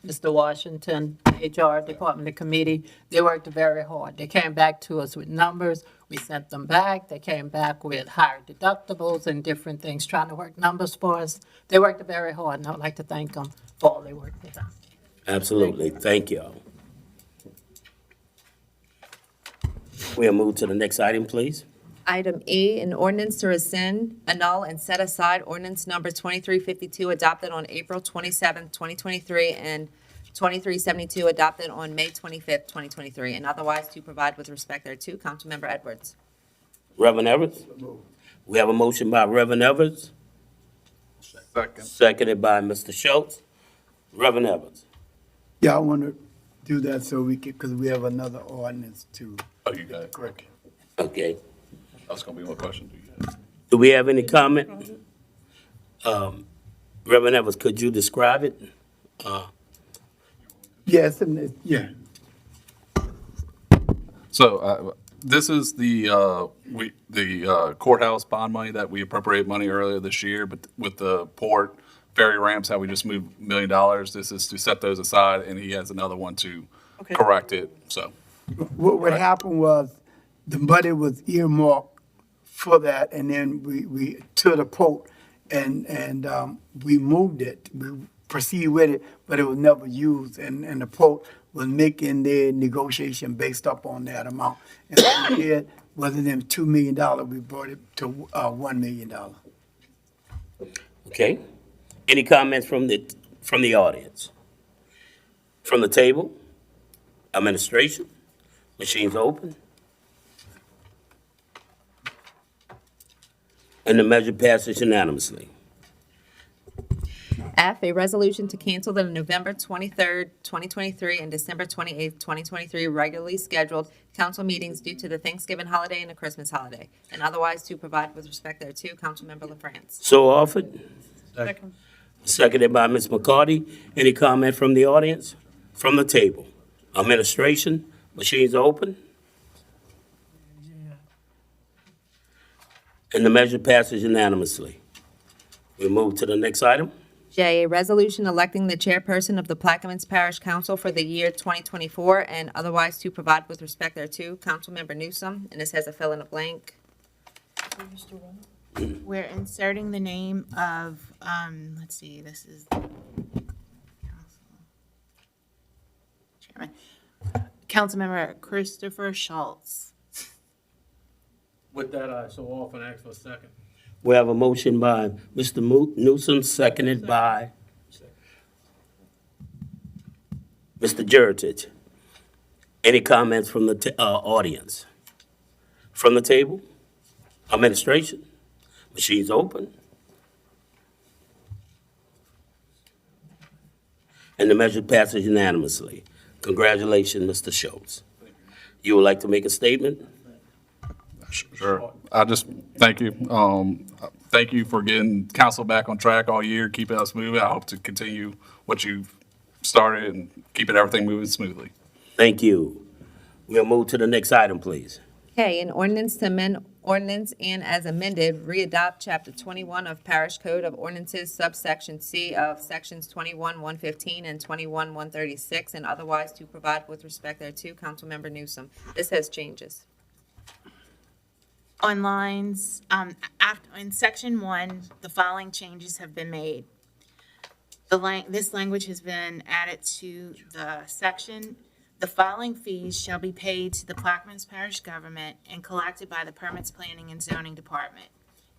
Mr. Washington, HR Department and Committee. They worked very hard. They came back to us with numbers. We sent them back. They came back with higher deductibles and different things, trying to work numbers for us. They worked very hard, and I would like to thank them for all they worked with us. Absolutely. Thank you. We'll move to the next item, please. Item E, an ordinance to rescind, annul, and set aside ordinance number 2352 adopted on April 27, 2023, and 2372 adopted on May 25, 2023, and otherwise to provide with respect thereto. Councilmember Edwards. Reverend Evans? We have a motion by Reverend Evans, Second. seconded by Mr. Schultz. Reverend Evans. Yeah, I want to do that so we can, because we have another ordinance too. Oh, you got it. Correct. Okay. That's gonna be my question to you guys. Do we have any comment? Reverend Evans, could you describe it? Yes, and yeah. So, this is the courthouse bond money that we appropriated money earlier this year, but with the port ferry ramps, how we just moved $1 million. This is to set those aside, and he has another one to correct it, so. What happened was, the money was earmarked for that, and then we to the port, and we moved it. We proceeded with it, but it was never used, and the port was making their negotiation based up on that amount. And what we did, rather than $2 million, we brought it to $1 million. Okay. Any comments from the audience? From the table? Administration? Machines open. And the measure passes unanimously. F, a resolution to cancel the November 23rd, 2023 and December 28th, 2023 regularly scheduled council meetings due to the Thanksgiving holiday and the Christmas holiday, and otherwise to provide with respect thereto. Councilmember LaFrance. So offered. Second. Seconded by Ms. McCarty. Any comment from the audience? From the table. Administration, machines are open. And the measure passes unanimously. We move to the next item. J, a resolution electing the chairperson of the Plaquemines Parish Council for the year 2024 and otherwise to provide with respect thereto. Councilmember Newsom, and this has a fill in the blank. We're inserting the name of, let's see, this is Chairman, Councilmember Christopher Schultz. With that, I so often ask for a second. We have a motion by Mr. Newsom, seconded by Mr. Juritic. Any comments from the audience? From the table? Administration? Machines open. And the measure passes unanimously. Congratulations, Mr. Schultz. You would like to make a statement? Sure. I just, thank you. Thank you for getting council back on track all year, keeping us moving. I hope to continue what you've started and keeping everything moving smoothly. Thank you. We'll move to the next item, please. K, an ordinance to amend ordinance and as amended, readopt Chapter 21 of Parish Code of Ordinances, subsection C of Sections 21-115 and 21-136, and otherwise to provide with respect thereto. Councilmember Newsom. This has changes. On lines, in section 1, the following changes have been made. This language has been added to the section. The following fees shall be paid to the Plaquemines Parish government and collected by the Permits Planning and Zoning Department.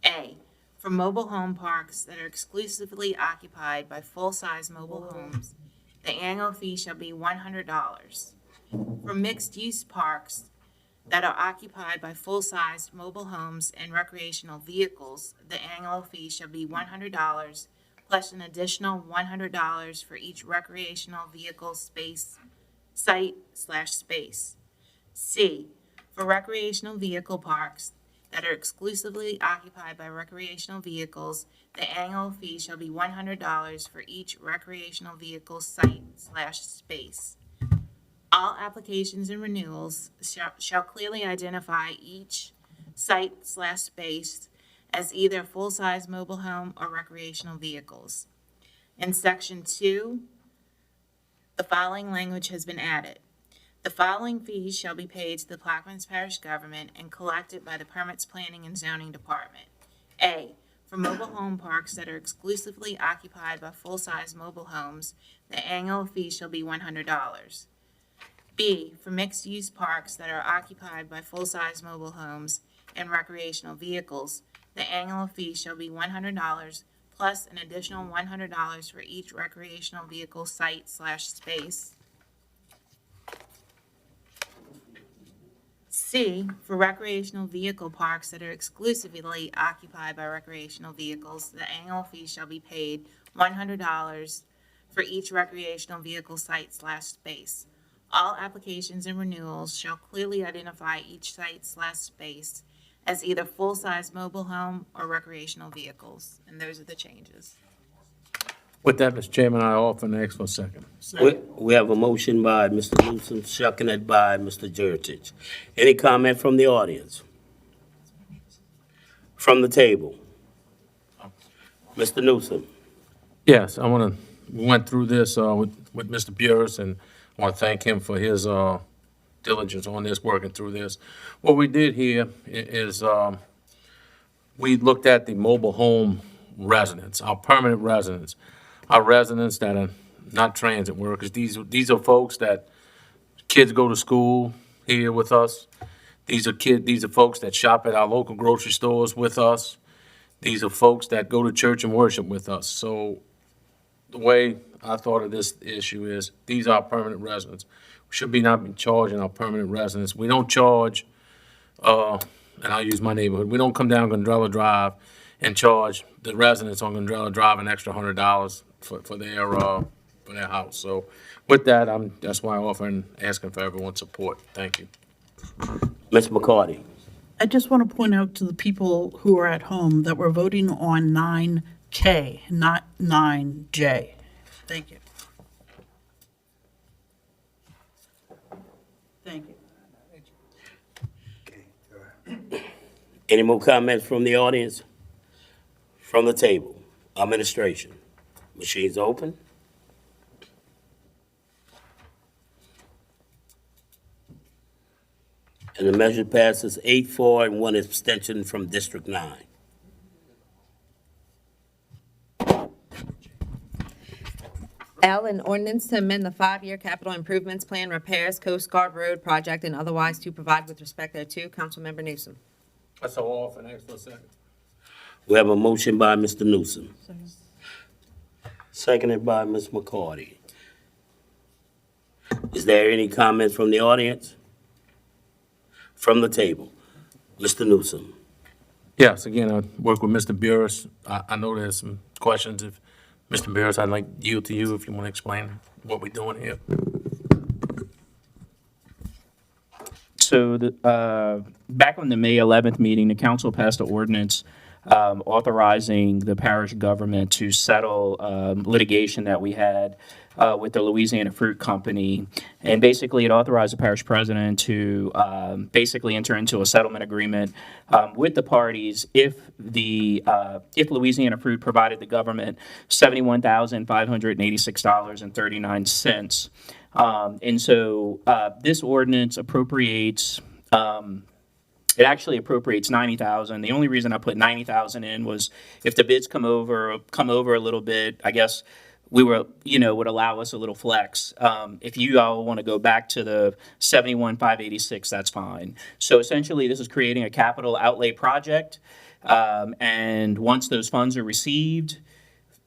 A, for mobile home parks that are exclusively occupied by full-size mobile homes, the annual fee shall be $100. For mixed-use parks that are occupied by full-sized mobile homes and recreational vehicles, the annual fee shall be $100 plus an additional $100 for each recreational vehicle site/space. C, for recreational vehicle parks that are exclusively occupied by recreational vehicles, the annual fee shall be $100 for each recreational vehicle site/space. All applications and renewals shall clearly identify each site/space as either full-size mobile home or recreational vehicles. In section 2, the following language has been added. The following fees shall be paid to the Plaquemines Parish government and collected by the Permits Planning and Zoning Department. A, for mobile home parks that are exclusively occupied by full-size mobile homes, the annual fee shall be $100. B, for mixed-use parks that are occupied by full-size mobile homes and recreational vehicles, the annual fee shall be $100 plus an additional $100 for each recreational vehicle site/space. C, for recreational vehicle parks that are exclusively occupied by recreational vehicles, the annual fee shall be paid $100 for each recreational vehicle site/space. All applications and renewals shall clearly identify each site/space as either full-size mobile home or recreational vehicles. And those are the changes. With that, Mr. Chairman, I often ask for a second. We have a motion by Mr. Newsom, seconded by Mr. Juritic. Any comment from the audience? From the table? Mr. Newsom? Yes, we went through this with Mr. Burris, and I want to thank him for his diligence on this, working through this. What we did here is we looked at the mobile home residents, our permanent residents, our residents that are not transit workers. These are folks that kids go to school here with us. These are folks that shop at our local grocery stores with us. These are folks that go to church and worship with us. So the way I thought of this issue is these are permanent residents. We should not be charging our permanent residents. We don't charge and I'll use my neighborhood, we don't come down Gondrella Drive and charge the residents on Gondrella Drive an extra $100 for their house. So with that, that's why I'm offering, asking for everyone's support. Thank you. Ms. McCarty. I just want to point out to the people who are at home that we're voting on 9K, not 9J. Thank you. Thank you. Any more comments from the audience? From the table? Administration. Machines open. And the measure passes 8-4 and one abstention from District 9. L, an ordinance to amend the 5-year capital improvements plan repairs Coast Guard Road project and otherwise to provide with respect thereto. Councilmember Newsom. That's all off and ask for a second. We have a motion by Mr. Newsom. Seconded by Ms. McCarty. Is there any comments from the audience? From the table? Mr. Newsom. Yes, again, I work with Mr. Burris. I know there's some questions. If Mr. Burris, I'd like to yield to you if you want to explain what we're doing here. So back on the May 11th meeting, the council passed an ordinance authorizing the parish government to settle litigation that we had with the Louisiana Fruit Company. And basically, it authorized the parish president to basically enter into a settlement agreement with the parties if Louisiana Fruit provided the government $71,586.39. And so this ordinance appropriates it actually appropriates $90,000. The only reason I put $90,000 in was if the bids come over a little bit, I guess we would allow us a little flex. If you all want to go back to the $71,586, that's fine. So essentially, this is creating a capital outlay project. And once those funds are received,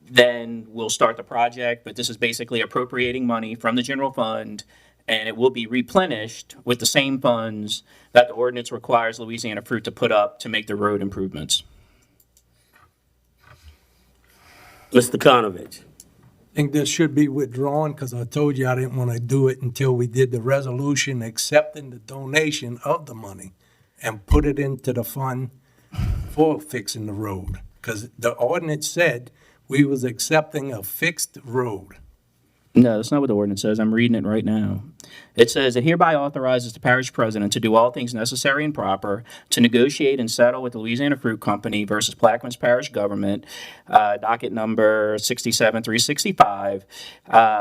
then we'll start the project. But this is basically appropriating money from the general fund, and it will be replenished with the same funds that the ordinance requires Louisiana Fruit to put up to make the road improvements. Mr. Konovich. I think this should be withdrawn because I told you I didn't want to do it until we did the resolution accepting the donation of the money and put it into the fund for fixing the road. Because the ordinance said we was accepting a fixed road. No, that's not what the ordinance says. I'm reading it right now. It says, it hereby authorizes the parish president to do all things necessary and proper to negotiate and settle with the Louisiana Fruit Company versus Plaquemines Parish Government, docket number 67365,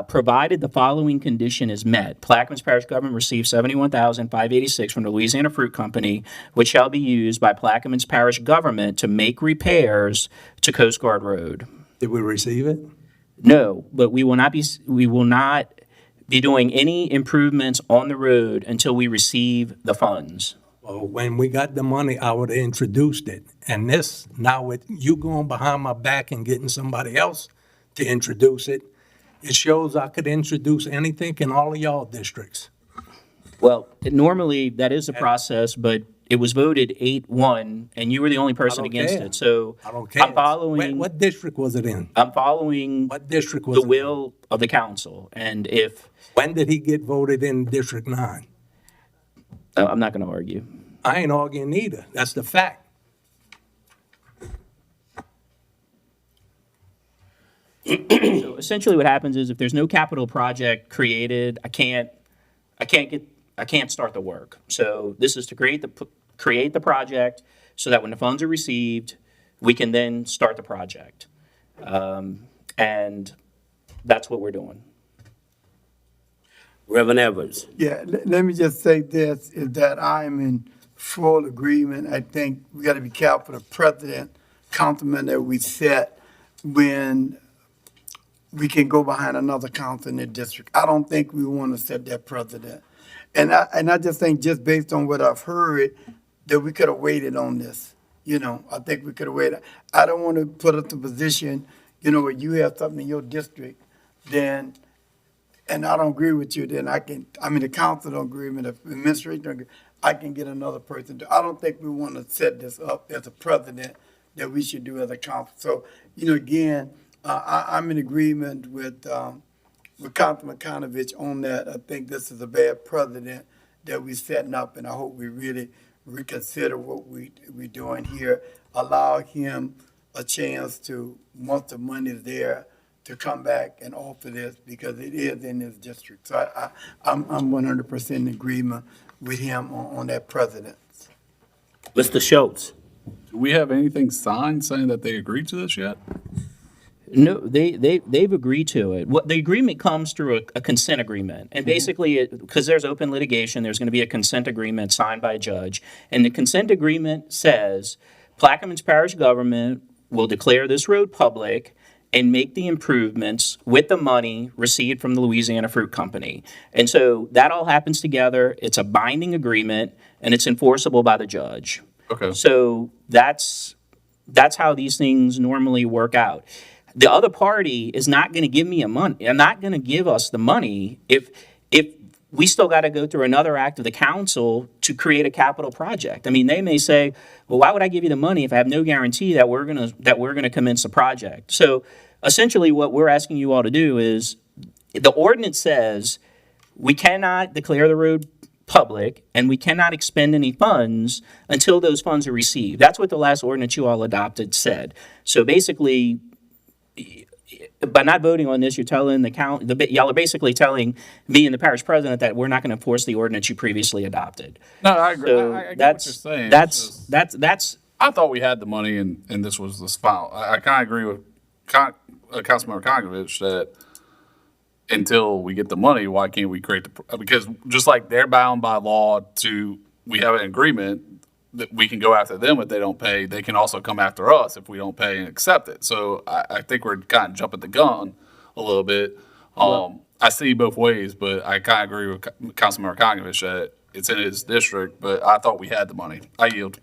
provided the following condition is met. Plaquemines Parish Government receives $71,586 from the Louisiana Fruit Company, which shall be used by Plaquemines Parish Government to make repairs to Coast Guard Road. Did we receive it? No, but we will not be doing any improvements on the road until we receive the funds. Well, when we got the money, I would have introduced it. And this, now with you going behind my back and getting somebody else to introduce it, it shows I could introduce anything in all of y'all districts. Well, normally that is a process, but it was voted 8-1, and you were the only person against it. So I don't care. I'm following. What district was it in? I'm following What district was the it will of the council. And if When did he get voted in District 9? I'm not going to argue. I ain't arguing either. That's the fact. So essentially, what happens is if there's no capital project created, I can't start the work. So this is to create the project so that when the funds are received, we can then start the project. And that's what we're doing. Reverend Evans. Yeah, let me just say this, is that I am in full agreement. I think we got to be careful the precedent, councilman, that we set when we can go behind another council in the district. I don't think we want to set that precedent. And I just think just based on what I've heard, that we could have waited on this. I think we could have waited. I don't want to put us in a position, where you have something in your district, then, and I don't agree with you, then the council don't agree with me, the administration don't agree. I can get another person to, I don't think we want to set this up as a precedent that we should do as a council. So, again, I'm in agreement with Councilman Kanovich on that. I think this is a bad precedent that we're setting up, and I hope we really reconsider what we're doing here. Allow him a chance to, once the money's there, to come back and offer this because it is in his district. So I'm 100% in agreement with him on that precedent. Mr. Schultz. Do we have anything signed saying that they agreed to this yet? No, they've agreed to it. What the agreement comes through a consent agreement, and basically, because there's open litigation, there's going to be a consent agreement signed by a judge, and the consent agreement says Plaquemines Parish government will declare this road public and make the improvements with the money received from the Louisiana Fruit Company. And so that all happens together. It's a binding agreement, and it's enforceable by the judge. Okay. So that's how these things normally work out. The other party is not going to give me not going to give us the money if we still got to go through another act of the council to create a capital project. I mean, they may say, well, why would I give you the money if I have no guarantee that we're gonna commence the project? So essentially what we're asking you all to do is, the ordinance says we cannot declare the road public and we cannot expend any funds until those funds are received. That's what the last ordinance you all adopted said. So basically, by not voting on this, you're telling y'all are basically telling me and the parish president that we're not going to enforce the ordinance you previously adopted. No, I agree. So I get that's what you're saying. that's. I thought we had the money and this was the final. I kind of agree with Councilmember Kongovich that until we get the money, why can't we create because just like they're bound by law we have an agreement that we can go after them if they don't pay, they can also come after us if we don't pay and accept it. So I think we're kind of jumping the gun a little bit. I see both ways, but I kind of agree with Councilmember Kongovich that it's in his district, but I thought we had the money. I yield.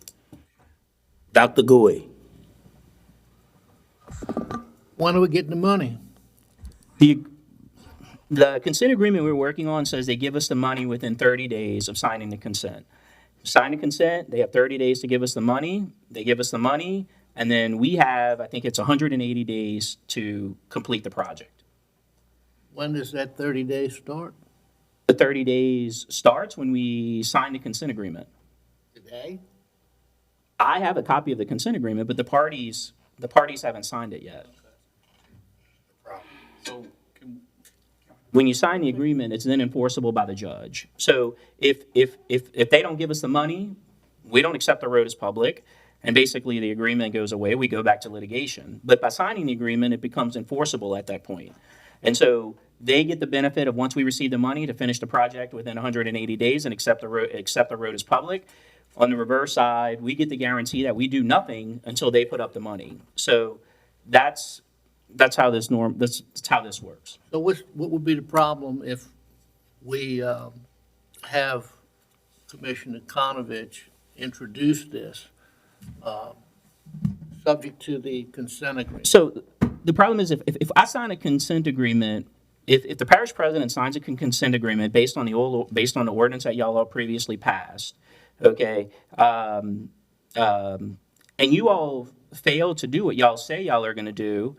Dr. Gouy. When are we getting the money? The consent agreement we're working on says they give us the money within 30 days of signing the consent. Sign the consent, they have 30 days to give us the money, they give us the money, and then we have, I think it's 180 days to complete the project. When does that 30 days start? The 30 days starts when we sign the consent agreement. Today? I have a copy of the consent agreement, but the parties haven't signed it yet. When you sign the agreement, it's then enforceable by the judge. So if they don't give us the money, we don't accept the road as public, and basically the agreement goes away, we go back to litigation. But by signing the agreement, it becomes enforceable at that point. And so they get the benefit of, once we receive the money, to finish the project within 180 days and accept the road as public. On the reverse side, we get the guarantee that we do nothing until they put up the money. So that's how this works. So what would be the problem if we have Commissioner Konovich introduce this, subject to the consent agreement? So the problem is if I sign a consent agreement, if the parish president signs a consent agreement based on the ordinance that y'all all previously passed, okay, and you all fail to do what y'all say y'all are going to do,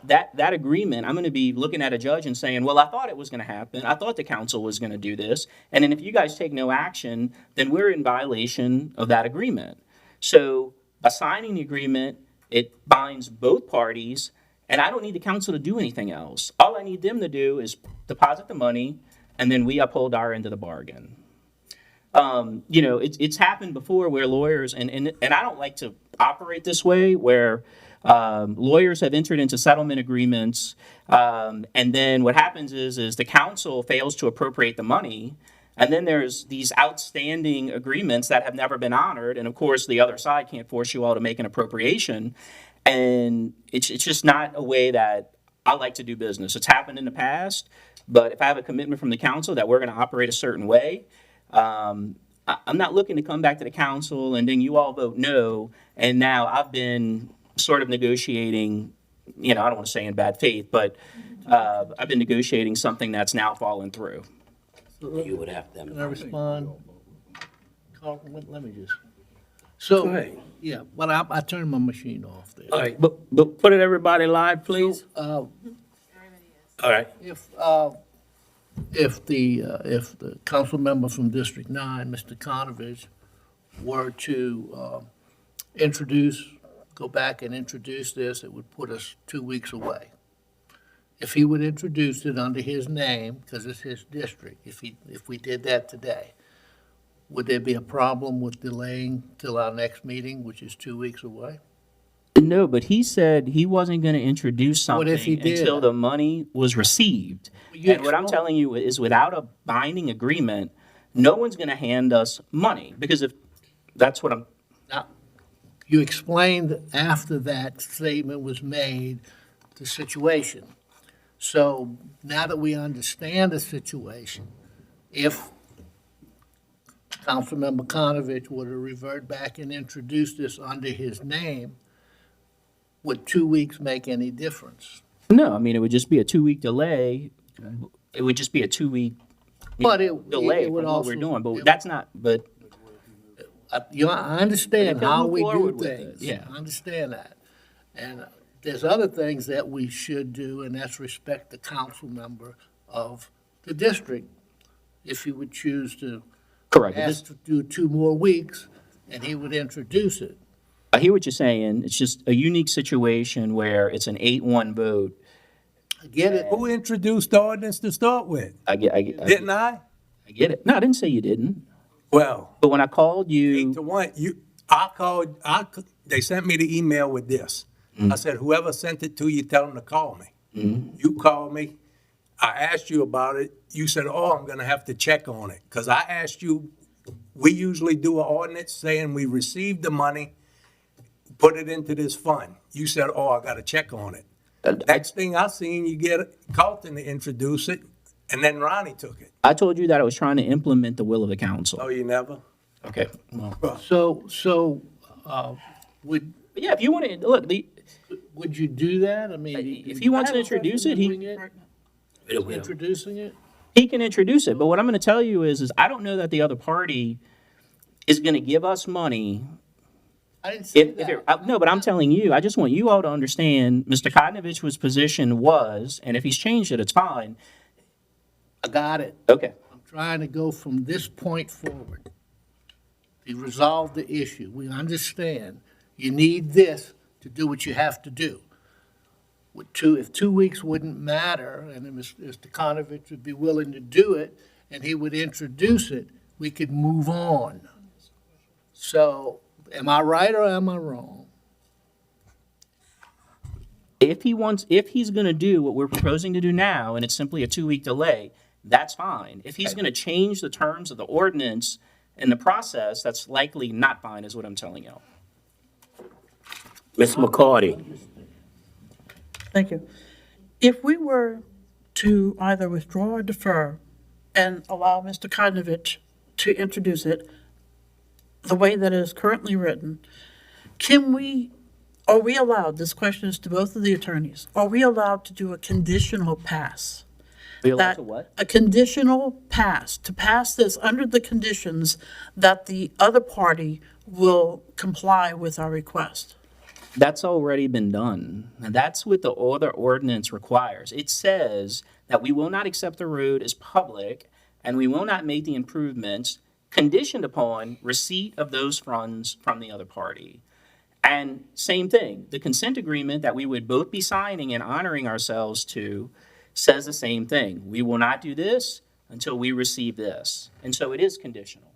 that agreement, I'm going to be looking at a judge and saying, well, I thought it was going to happen. I thought the council was going to do this. And then if you guys take no action, then we're in violation of that agreement. So by signing the agreement, it binds both parties, and I don't need the council to do anything else. All I need them to do is deposit the money, and then we uphold our end of the bargain. It's happened before where lawyers, and I don't like to operate this way, where lawyers have entered into settlement agreements, and then what happens is the council fails to appropriate the money, and then there's these outstanding agreements that have never been honored, and of course the other side can't force you all to make an appropriation, and it's just not a way that I like to do business. It's happened in the past, but if I have a commitment from the council that we're going to operate a certain way, I'm not looking to come back to the council and then you all vote no, and now I've been sort of negotiating, I don't want to say in bad faith, but I've been negotiating something that's now fallen through. You would have them. Can I respond? Carlton, let me just. Go So, ahead. yeah, but I turned my machine off there. All right, but put it everybody live, please. Uh, All right. if the council member from District 9, Mr. Konovich, were to go back and introduce this, it would put us 2 weeks away. If he would introduce it under his name, because it's his district, if we did that today, would there be a problem with delaying till our next meeting, which is 2 weeks away? No, but he said he wasn't going to introduce What if he something did? until the money was received. You And what I'm explain- telling you is without a binding agreement, no one's going to hand us money, because if, that's what I'm, Now, you explained after that statement was made, the situation. So now that we understand the situation, if Councilmember Konovich were to revert back and introduce this under his name, would 2 weeks make any difference? no, I mean, it would just be a 2-week delay. It would just be a 2-week But it delay would from what we're also- doing, but that's not, but I understand But if how they'll we move do forward with things. it, yeah. I understand that. And there's other things that we should do, and that's respect the council member of the district. If he would choose to correct. ask to do 2 more weeks, and he would introduce it. I hear what you're saying. It's just a unique situation where it's an 8-1 vote. I get it. Who introduced the ordinance to start with? Didn't I? I get it. No, I didn't say you didn't. Well, But when I called you, 8-1, they sent me the email with this. I said, whoever sent it to you, tell them to call me. You called me. I asked you about it. You said, oh, I'm gonna have to check on it. Because I asked you, we usually do an ordinance saying we received the money, put it into this fund. You said, oh, I gotta check on it. Next thing I seen, you get Carlton to introduce it, and then Ronnie took it. I told you that I was trying to implement the will of the council. Oh, you never? Okay, well, So, would, but yeah, if you want to, look, would you do that? I mean. if he wants to introduce it, Introducing it? he can introduce it. But what I'm going to tell you is I don't know that the other party is going to give us money. I didn't say No, but I'm telling you, I just want you all to understand, Mr. Kodnovich's position was, and if he's changed it, it's fine. I got it. Okay. I'm trying to go from this point forward. To resolve the issue. We understand you need this to do what you have to do. If 2 weeks wouldn't matter, and Mr. Konovich would be willing to do it, and he would introduce it, we could move on. So, am I right or am I wrong? If he's going to do what we're proposing to do now, and it's simply a 2-week delay, that's fine. If he's going to change the terms of the ordinance in the process, that's likely not fine, is what I'm telling you. Ms. McCarty. Thank you. If we were to either withdraw or defer and allow Mr. Kodnovich to introduce it the way that it is currently written, are we allowed, this question is to both of the attorneys, are we allowed to do a conditional pass? Are you allowed That- to what? A conditional pass, to pass this under the conditions that the other party will comply with our request. That's already been done. And that's what the other ordinance requires. It says that we will not accept the road as public, and we will not make the improvements conditioned upon receipt of those funds from the other party. And same thing, the consent agreement that we would both be signing and honoring ourselves to says the same thing. We will not do this until we receive this. And so it is conditional.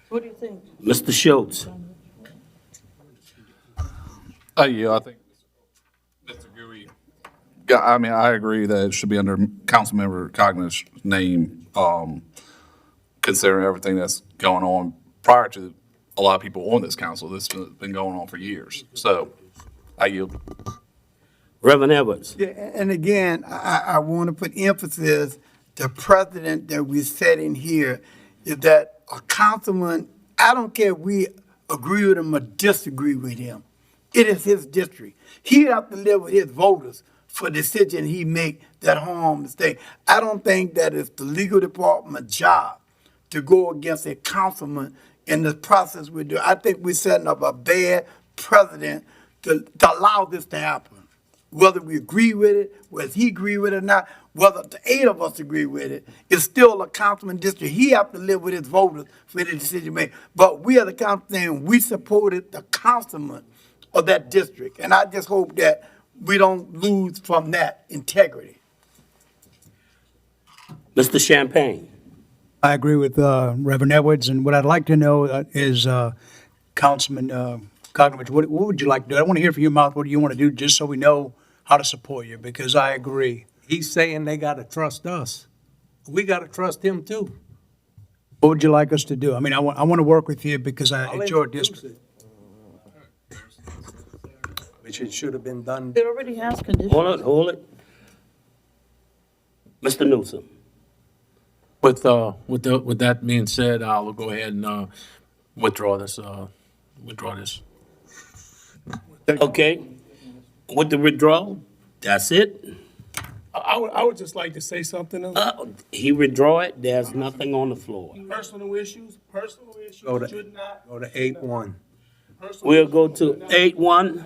What do you think? Mr. Schultz. Yeah, I think Mr. Gui. Yeah, I mean, I agree that it should be under Councilmember Cognitz's name, considering everything that's going on prior to a lot of people on this council. This has been going on for years. So I yield. Reverend Edwards. Yeah, and again, I want to put emphasis, the precedent that we're setting here is that a councilman, I don't care if we agree with him or disagree with him, it is his district. He have to live with his voters for the decision he make that harm the state. I don't think that it's the legal department job to go against a councilman in the process we do. I think we're setting up a bad precedent to allow this to happen. Whether we agree with it, whether he agree with it or not, whether the 8 of us agree with it, it's still a councilman district. He have to live with his voters for any decision made. But we are the councilman, we supported the councilman of that district. And I just hope that we don't lose from that integrity. Mr. Champagne. I agree with Reverend Edwards, and what I'd like to know is, Councilman Kokrovich, what would you like to do? I want to hear from your mouth, what do you want to do, just so we know how to support you, because I agree. He's saying they gotta trust us. We gotta trust him too. What would you like us to do? I mean, I want to work with you because I'll it's your introduce district. it. Which it should have been done. It already has conditions. Hold it. Mr. Newsom. With that being said, I'll go ahead and withdraw this. Okay. With the withdrawal, that's it. I would just like to say something. He withdraw it, there's nothing on the floor. Personal issues Go to- should not. Go to 8-1. We'll go to 8-1.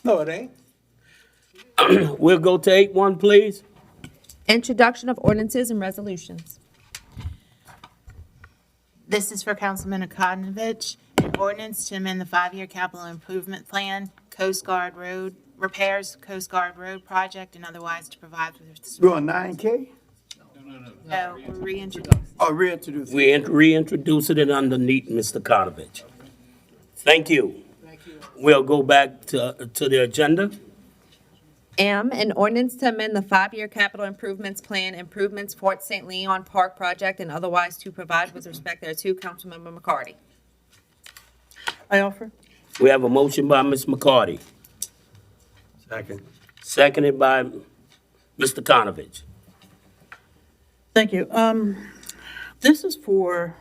No, it ain't. We'll go to 8-1, please. Introduction of ordinances and resolutions. This is for Councilman Akanovich, an ordinance to amend the 5-year capital improvement plan, Coast Guard Road repairs, Coast Guard Road project, and otherwise to provide for. We're on 9K? No, we're reintroducing. Oh, reintroduce. We reintroducing it underneath Mr. Kokrovich. Thank you. We'll go back to the agenda. M, an ordinance to amend the 5-year capital improvements plan, improvements Fort St. Leon Park project, and otherwise to provide with respect thereto. Councilmember McCarty. I offer. We have a motion by Ms. McCarty, Second. seconded by Mr. Kokrovich. Thank you. This is for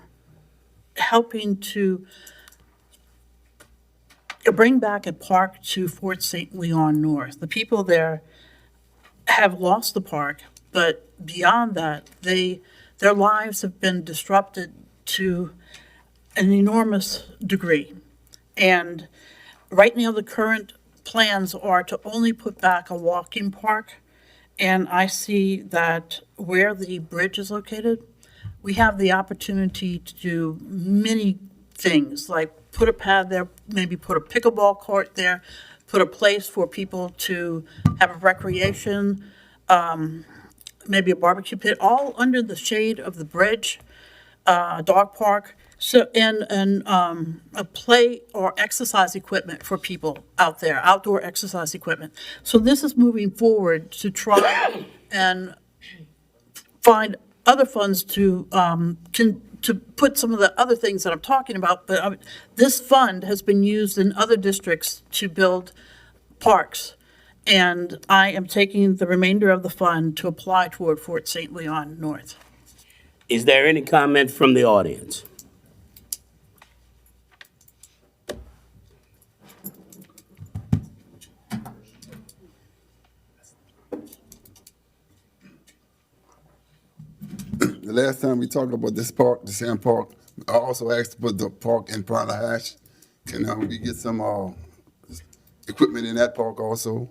helping to bring back a park to Fort St. Leon North. The people there have lost the park, but beyond that, their lives have been disrupted to an enormous degree. And right now, the current plans are to only put back a walking park. And I see that where the bridge is located, we have the opportunity to do many things, like put a pad there, maybe put a pickleball court there, put a place for people to have a recreation, maybe a barbecue pit, all under the shade of the bridge, dog park. So, and a play or exercise equipment for people out there, outdoor exercise equipment. So this is moving forward to try and find other funds to put some of the other things that I'm talking about. But this fund has been used in other districts to build parks. And I am taking the remainder of the fund to apply toward Fort St. Leon North. Is there any comment from the audience? The last time we talked about this park, the Sand Park, I also asked to put the park in front of the hash. Can we get some equipment in that park also?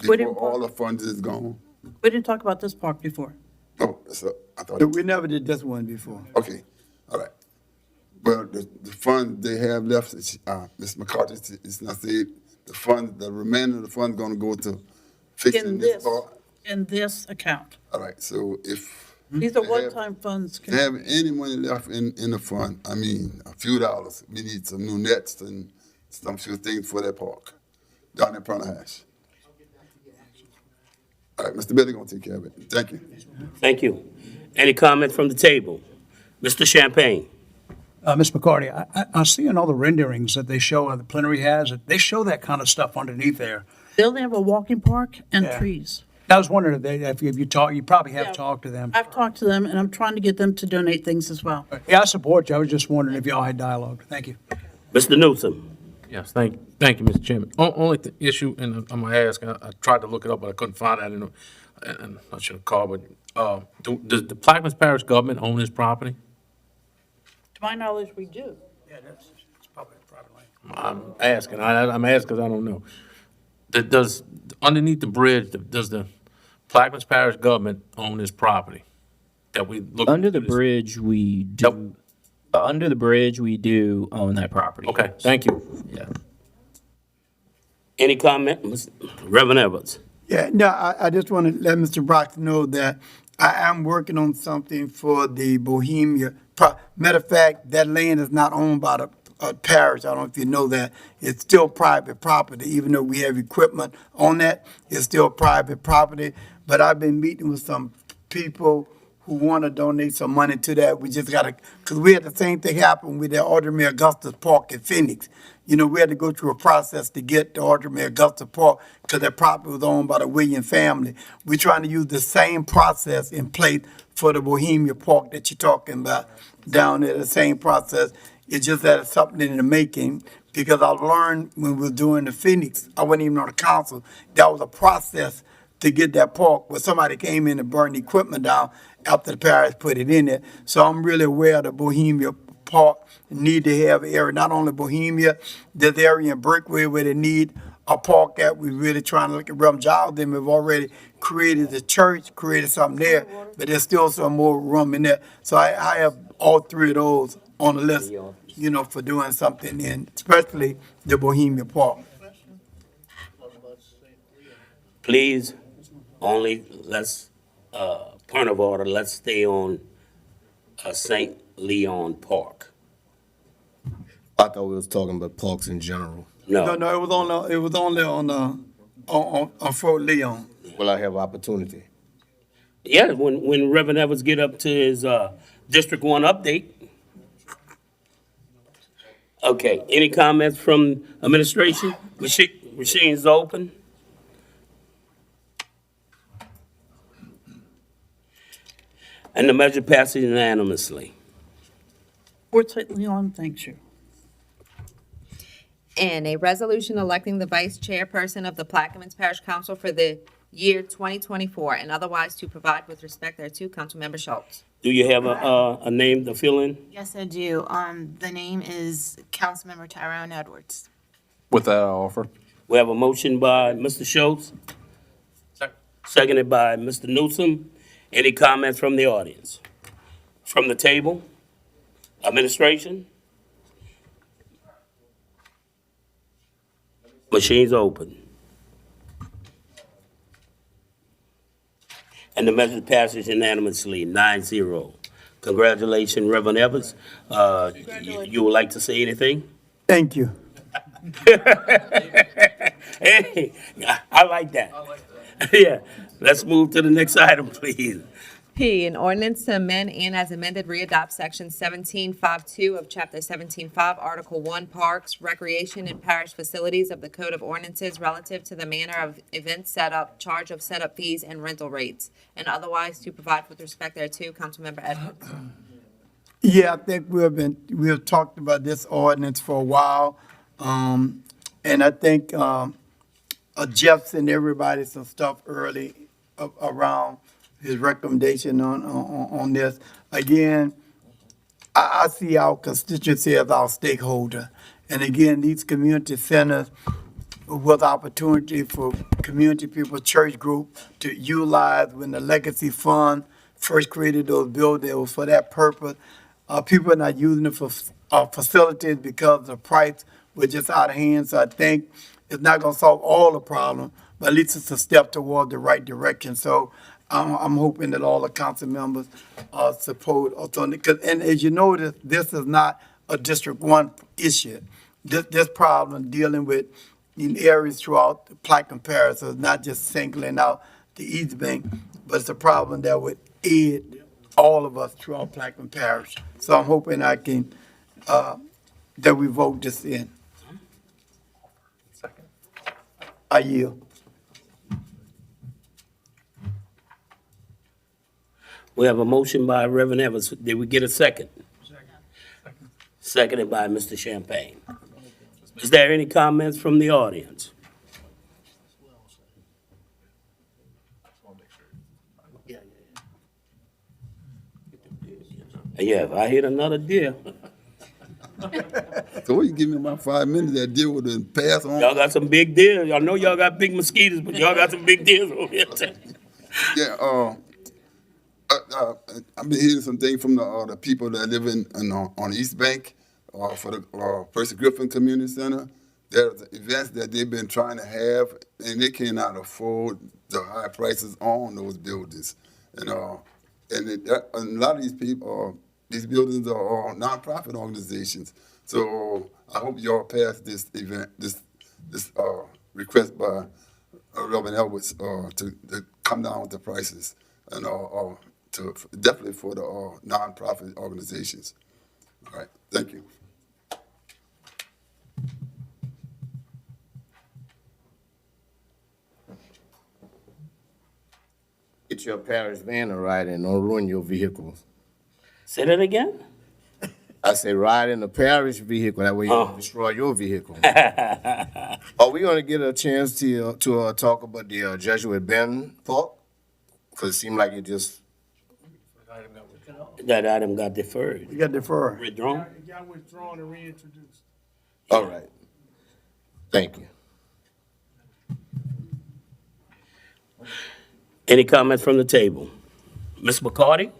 We didn't Before all the funds is gone? We didn't talk about this park before. Oh, so I thought. We never did this one before. Okay, all right. But the fund they have left, Ms. McCarthy, it's not said, the remainder of the fund gonna go to fixing In this this, park? in this account. All right, so if. These are they have- one-time funds. They have any money left in the fund, I mean, a few dollars, we need some new nets and some few things for that park, down in front of Hash. All right, Mr. Billy gonna take care of it, thank you. Thank you. Any comment from the table? Mr. Champagne? Ms. McCarty, I see in all the renderings that they show, the plenary has, they show that kind of stuff underneath there. They only have a walking park and Yeah. trees. I was wondering if you talk, you probably have Yeah. talked to them. I've talked to them, and I'm trying to get them to donate things as well. Yeah, I support you. I was just wondering if y'all had dialogue. Thank you. Mr. Newsom? Yes, thank you, Mr. Chairman. Only issue, and I'm gonna ask, I tried to look it up, but I couldn't find it. and I should have called, but, does the Plaquemines Parish government own this property? To my knowledge, we do. Yeah, it's public property. I'm asking, I'm asking because I don't know. Does, underneath the bridge, does the Plaquemines Parish government own this property? That we look. Under the bridge, we do, under the bridge, we do own that property. Okay, thank you. Yeah. Any comment, Reverend Evans? Yeah, no, I just want to let Mr. Brock know that I am working on something for the Bohemia. Matter of fact, that land is not owned by the parish. I don't know if you know that. It's still private property, even though we have equipment on that. It's still private property. But I've been meeting with some people who want to donate some money to that. We just got to, because we had the same thing happen with the Audrey Augustus Park in Phoenix. You know, we had to go through a process to get the Audrey Augusta Park because that property was owned by the Williams family. We're trying to use the same process in place for the Bohemia Park that you're talking about down there, the same process. It's just that it's something in the making because I learned when we were doing the Phoenix, I wasn't even on the council, that was a process to get that park where somebody came in and burned the equipment down after the parish put it in there. So I'm really aware of the Bohemia Park need to have an area, not only Bohemia, there's area in Brickway where they need a park at. We're really trying to look at Reverend Giles. Them have already created the church, created something there, but there's still some more room in there. So I have all three of those on the list, you know, for doing something in, especially the Bohemia Park. Please, only, let's, point of order, let's stay on St. Leon Park. I thought we was talking about parks in general. No, it was only on Fort Leon. Will I have opportunity? Yeah, when Reverend Evans get up to his, District 1 update. Okay, any comments from administration? Machine's open. And the measure passes unanimously. Fort St. Leon, thanks you. And a resolution electing the vice chairperson of the Plaquemines Parish Council for the year 2024 and otherwise to provide with respect thereto. Councilmember Schultz. Do you have a name to fill in? Yes, I do. The name is Councilmember Tyrone Edwards. With that, I offer. We have a motion by Mr. Schultz. Seconded by Mr. Newsom. Any comments from the audience? From the table? Administration? Machine's open. And the measure passes unanimously, 9-0. Congratulations, Reverend Evans. You would like to say anything? Thank you. Hey, I like that. Yeah, let's move to the next item, please. P, an ordinance to amend and as amended readopt section 1752 of chapter 17.5, article 1, parks, recreation, and parish facilities of the Code of Ordinances relative to the manner of event setup, charge of setup fees, and rental rates, and otherwise to provide with respect thereto. Councilmember Edwards. Yeah, I think we have talked about this ordinance for a while. And I think Jeff sent everybody some stuff early around his recommendation on this. Again, I see our constituency as our stakeholder. And again, these community centers with opportunity for community people, church group to utilize when the Legacy Fund first created those buildings, it was for that purpose. People are not using it for facilities because the price was just out of hand. So I think it's not going to solve all the problem, but at least it's a step toward the right direction. So I'm hoping that all the council members support autonomy. And as you notice, this is not a District 1 issue. This problem dealing with in areas throughout the Plaquemines Parish, so it's not just singling out the East Bank, but it's a problem that would aid all of us throughout Plaquemines Parish. So I'm hoping I can, that we vote this in. I yield. We have a motion by Reverend Evans. Did we get a second? Seconded by Mr. Champagne. Is there any comments from the audience? Yeah, if I hit another deer, So what you give me about 5 minutes, that deal with the pass on? y'all got some big deers. I know y'all got big mosquitoes, but y'all got some big deers over here. Yeah, I've been hearing some things from the people that live on the East Bank, for the Percy Griffin Community Center. There's events that they've been trying to have, and they cannot afford the high prices on those buildings. And a lot of these people, these buildings are nonprofit organizations. So I hope y'all pass this event, this request by Reverend Edwards to come down with the prices, and definitely for the nonprofit organizations. All right, thank you. Get your parish van and ride and don't ruin your vehicle. Say that again? I say ride in the parish vehicle, that way you don't destroy your vehicle. Are we gonna get a chance to talk about the Jesuit Bend Park? Cause it seemed like it just. That item got deferred. You got deferred. Withdrawn? It got withdrawn and reintroduced. All right. Thank you. Any comments from the table? Ms. McCarty?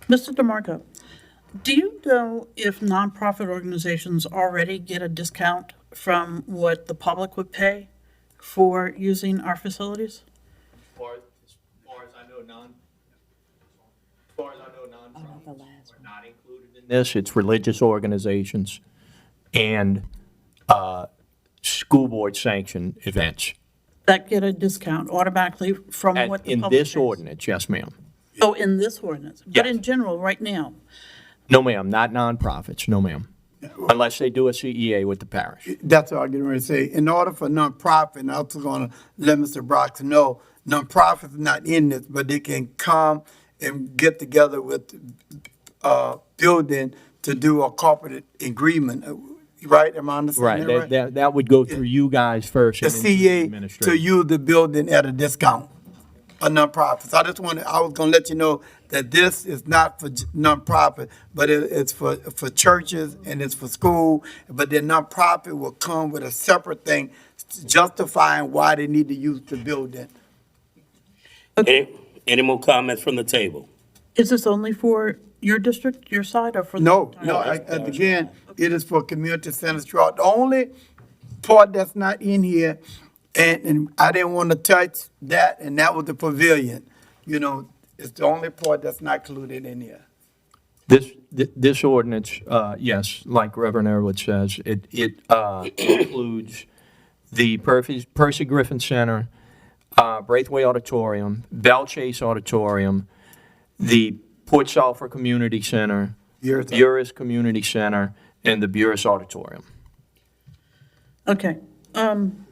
Mr. DeMarco, do you know if nonprofit organizations already get a discount from what the public would pay for using our facilities? As far as I know, nonprofits are not included in this. It's religious organizations and school board sanctioned events. That get a discount automatically from what the In public this pays? ordinance, yes, ma'am. Oh, in this ordinance? But Yes. in general, right now? No, ma'am, not nonprofits, no, ma'am. Unless they do a CEA with the parish. That's what I'm getting ready to say. In order for nonprofit, and I was going to let Mr. Brock know, nonprofits are not in this, but they can come and get together with building to do a corporate agreement, right? Am I understanding that Right, right? that would go through you guys first. The and then to the CA to administration. use the building at a discount, a nonprofit. So I was gonna let you know that this is not for nonprofit, but it's for churches and it's for school. But the nonprofit will come with a separate thing justifying why they need to use the building. Any more comments from the table? Is this only for your district, your side, or for? No, again, it is for community centers throughout. The only part that's not in here, and I didn't want to touch that, and that was the pavilion. You know, it's the only part that's not included in here. This ordinance, yes, like Reverend Erwood says, it includes the Percy Griffin Center, Braithwaite Auditorium, Bell Chase Auditorium, the Port Sulphur Community Center, Buras Community Center, and the Buras Auditorium. Okay, I'm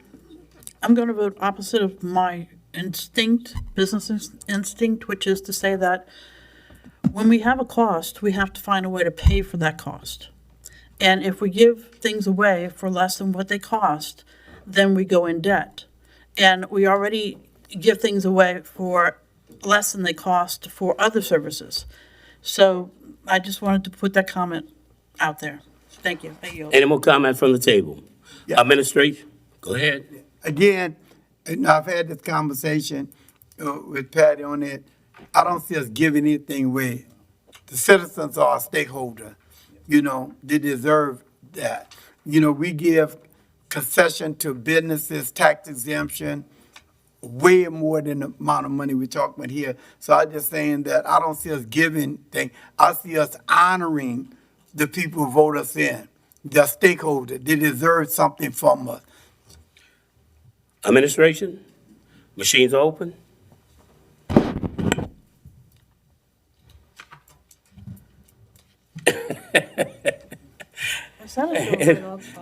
going to vote opposite of my instinct, business instinct, which is to say that when we have a cost, we have to find a way to pay for that cost. And if we give things away for less than what they cost, then we go in debt. And we already give things away for less than they cost for other services. So I just wanted to put that comment out there. Thank you. I yield. Any more comments from the table? Administration, go ahead. Again, and I've had this conversation with Patty on it. I don't see us giving anything away. The citizens are a stakeholder. You know, they deserve that. You know, we give concession to businesses, tax exemption, way more than the amount of money we're talking about here. So I'm just saying that I don't see us giving things. I see us honoring the people who vote us in. They're stakeholders. They deserve something from us. Administration, machines open.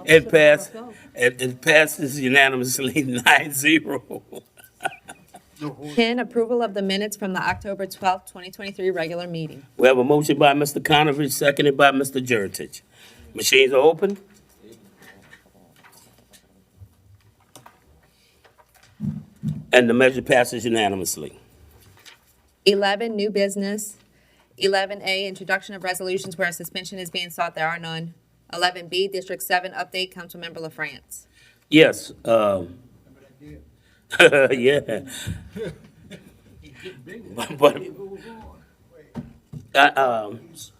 It passes unanimously 9-0. 10, approval of the minutes from the October 12th, 2023 regular meeting. We have a motion by Mr. Conover, seconded by Mr. Jurtich. Machines are open. And the measure passes unanimously. 11, new business. 11A, introduction of resolutions where a suspension is being sought, there are none. 11B, District 7 update, Councilmember LaFrance. Yes, yeah. But,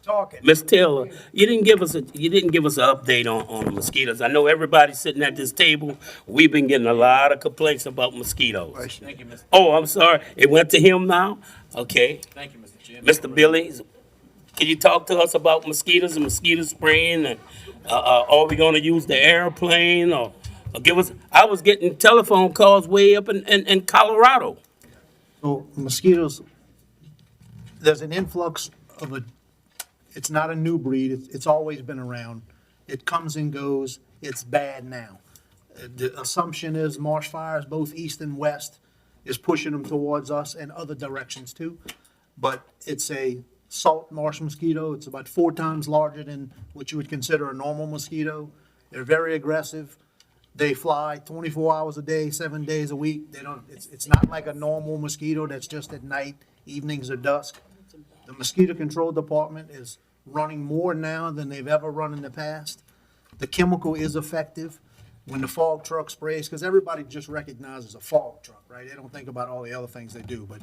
Talking. Ms. Taylor, you didn't give us an update on the mosquitoes. I know everybody sitting at this table, we've been getting a lot of complaints about mosquitoes. Thank you, Mr. Oh, I'm sorry, it went to him now? Okay. Thank you, Mr. Chairman. Mr. Billy, can you talk to us about mosquitoes and mosquito spraying? And are we gonna use the airplane or give us, I was getting telephone calls way up in Colorado. So mosquitoes, there's an influx of it's not a new breed, it's always been around. It comes and goes, it's bad now. The assumption is marsh fires, both east and west, is pushing them towards us and other directions too. But it's a salt marsh mosquito, it's about 4 times larger than what you would consider a normal mosquito. They're very aggressive. They fly 24 hours a day, 7 days a week. It's not like a normal mosquito that's just at night, evenings or dusk. The mosquito control department is running more now than they've ever run in the past. The chemical is effective when the fog truck sprays, because everybody just recognizes a fog truck, right? They don't think about all the other things they do, but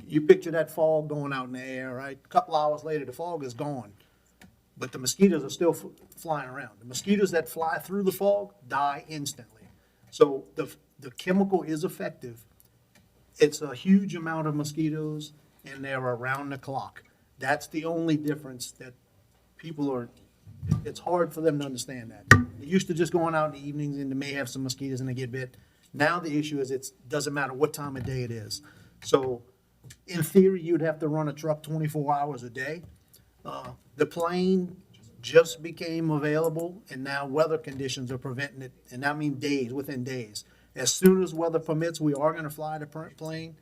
you picture that fog going out in the air, right? A couple hours later, the fog is gone, but the mosquitoes are still flying around. The mosquitoes that fly through the fog die instantly. So the chemical is effective. It's a huge amount of mosquitoes, and they're around the clock. That's the only difference that it's hard for them to understand that. They're used to just going out in the evenings and they may have some mosquitoes and they get bit. Now the issue is it doesn't matter what time of day it is. So in theory, you'd have to run a truck 24 hours a day. The plane just became available, and now weather conditions are preventing it, and I mean days, within days. As soon as weather permits, we are gonna fly the plane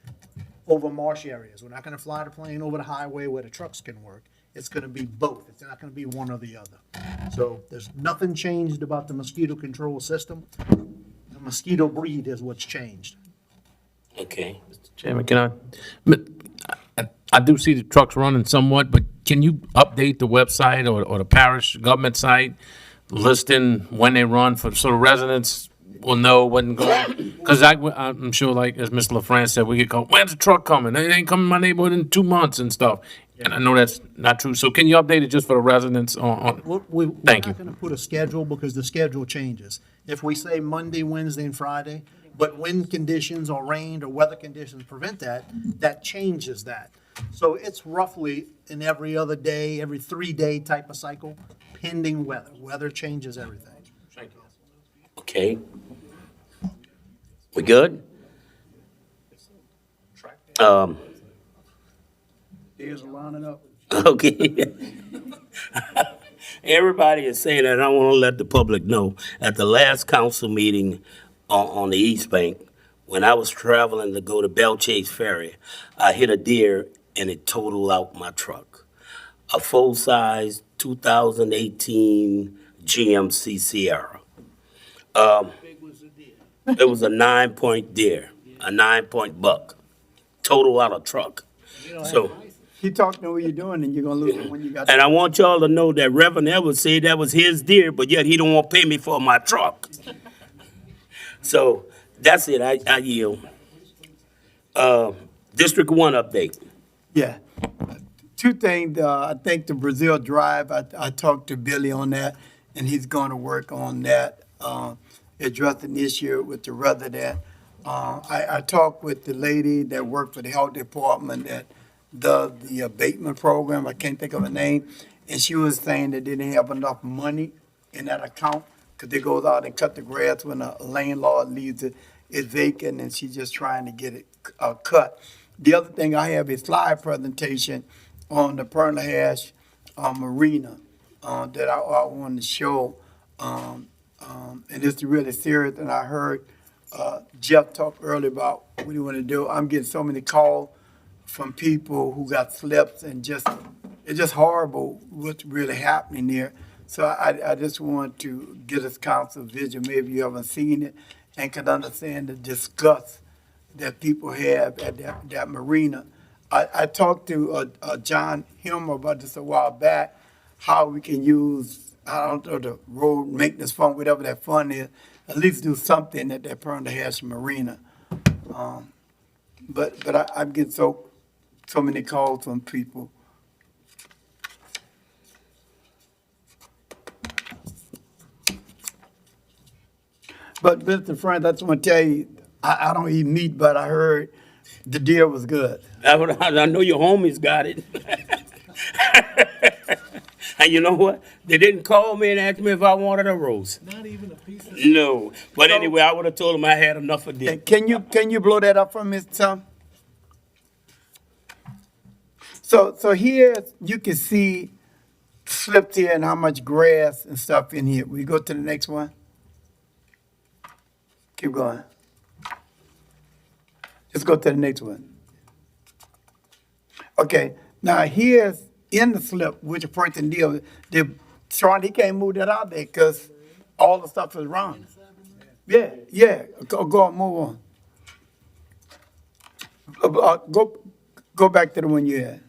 over marsh areas. We're not gonna fly the plane over the highway where the trucks can work. It's gonna be both. It's not gonna be one or the other. So there's nothing changed about the mosquito control system. The mosquito breed is what's changed. Okay. Chairman, I do see the trucks running somewhat, but can you update the website or the parish government site listing when they run so the residents will know when going? Because I'm sure, like, as Mr. LaFrance said, we get called, when's the truck coming? They ain't coming to my neighborhood in 2 months and stuff. And I know that's not true. So can you update it just for the residents on? We're Thank you. not gonna put a schedule because the schedule changes. If we say Monday, Wednesday, and Friday, but wind conditions or rain or weather conditions prevent that, that changes that. So it's roughly in every other day, every 3-day type of cycle, pending weather. Weather changes everything. Okay. We good? Ears are lining up. Okay. Everybody is saying that. I want to let the public know, at the last council meeting on the East Bank, when I was traveling to go to Belle Chase Ferry, I hit a deer and it totaled out my truck. A full-size 2018 GMC Sierra. It was a 9-point deer, a 9-point buck, total out of truck. So. Keep talking what you're doing, and you're gonna lose it when you got. And I want y'all to know that Reverend Evans said that was his deer, but yet he don't want to pay me for my truck. So that's it. I yield. District 1 update. Yeah. 2 things. I think the Brazil Drive. I talked to Billy on that, and he's going to work on that, addressing the issue with the resident. I talked with the lady that worked for the health department that does the abatement program. I can't think of her name. And she was saying that they didn't have enough money in that account because they goes out and cut the grass when a landlord leaves it vacant, and she's just trying to get it cut. The other thing I have is slide presentation on the Pearl Hash Marina that I want to show. And it's really serious. And I heard Jeff talk earlier about what he want to do. I'm getting so many calls from people who got slips, and it's just horrible what's really happening there. So I just want to get this council vision. Maybe you haven't seen it and can understand the disgust that people have at that marina. I talked to, John Hilmer about this a while back, how we can use, I don't know, the road maintenance fund, whatever that fund is, at least do something at that Perna Harris Marina. But I'm getting so many calls from people. But Mr. Frank, I just want to tell you, I don't eat meat, but I heard the deal was good. I know your homies got it. And you know what? They didn't call me and ask me if I wanted a roast. Not even a piece of. No. But anyway, I would have told them I had enough of this. Can you blow that up for me, Tom? So here you can see slips here and how much grass and stuff in here. We go to the next one. Keep going. Let's go to the next one. Okay, now here's in the slip, which a person deal, Sean, he can't move that out there because all the stuff is wrong. Yeah, go on, move on. Go back to the one you had.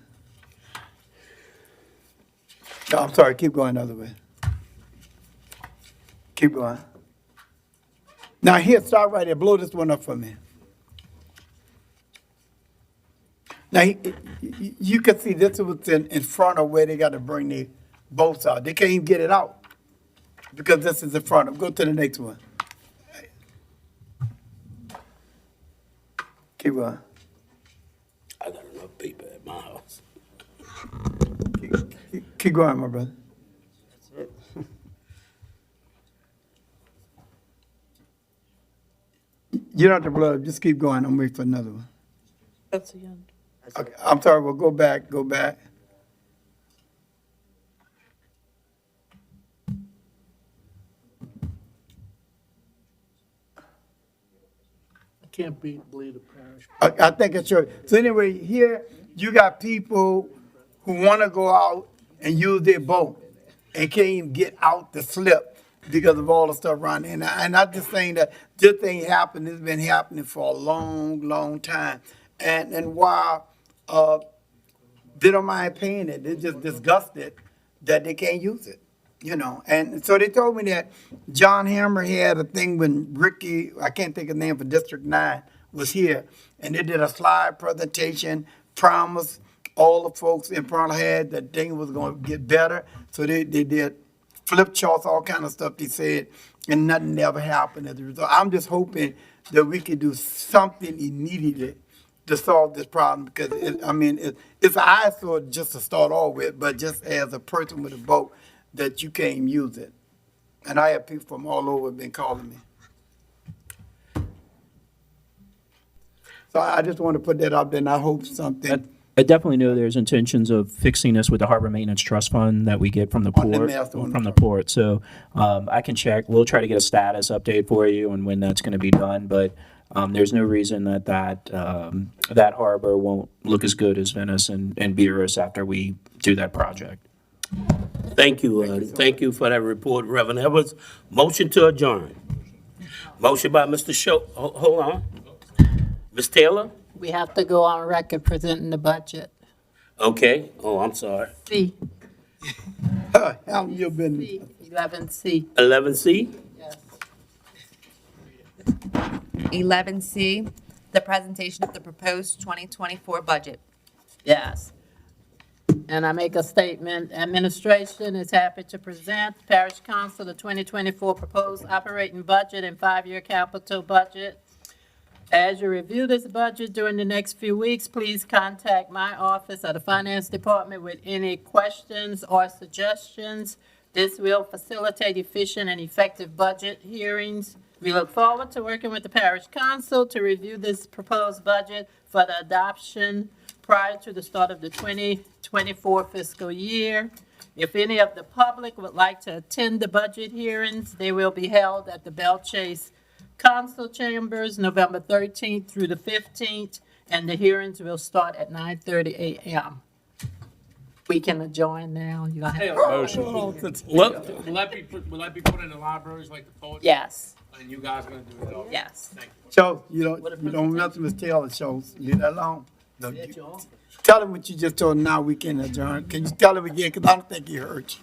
No, I'm sorry, keep going the other way. Keep going. Now here, start right there, blow this one up for me. Now, you can see this was in front of where they got to bring the bolts out. They can't even get it out because this is in front of. Go to the next one. Keep going. I got enough paper at my house. Keep going, my brother. You don't have to blow up. Just keep going. I'm waiting for another one. That's the end. Okay, I'm sorry. Well, go back. Can't believe the parish. I think it's true. So anyway, here you got people who want to go out and use their boat and can't even get out the slip because of all the stuff around there. And I'm just saying that this thing happened. It's been happening for a long, long time. And while they don't mind paying it, they're just disgusted that they can't use it. You know, and so they told me that John Hammer had a thing when Ricky, I can't think of the name for District 9, was here. And they did a slide presentation, promised all the folks in front had that thing was going to get better. So they did flip charts, all kind of stuff they said, and nothing ever happened as a result. I'm just hoping that we could do something immediately to solve this problem because, it's an eyesore just to start off with, but just as a person with a boat, that you can't even use it. And I have people from all over been calling me. So I just want to put that out there, and I hope something. I definitely know there's intentions of fixing this with the Harbor Maintenance Trust Fund that we get from the On the port. master one. From the port, so I can check. We'll try to get a status update for you on when that's going to be done. But there's no reason that harbor won't look as good as Venice and Beerus after we do that project. Thank you. Thank you for that report, Reverend Edwards. Motion to adjourn. Motion by Mr. Hold on. Ms. Taylor? We have to go on record presenting the budget. Okay. Oh, I'm sorry. C, How you been? 11C. 11C? Yes. 11C, the presentation of the proposed 2024 budget. Yes. And I make a statement, administration is happy to present Parish Council the 2024 proposed operating budget and 5-year capital budget. As you review this budget during the next few weeks, please contact my office or the Finance Department with any questions or suggestions. This will facilitate efficient and effective budget hearings. We look forward to working with the Parish Council to review this proposed budget for the adoption prior to the start of the 2024 fiscal year. If any of the public would like to attend the budget hearings, they will be held at the Belle Chase Council Chambers, November 13th through the 15th, and the hearings will start at 9:30 a.m. We can adjourn now. You don't have Motion. What? Will that be put in the libraries like the poetry? Yes, And you guys are gonna do it all? yes. Thank you. Shows, you don't mess with Ms. Taylor shows. Leave that alone. No, tell him what you just told him, now we can adjourn. Can you tell him again, because I don't think he heard you.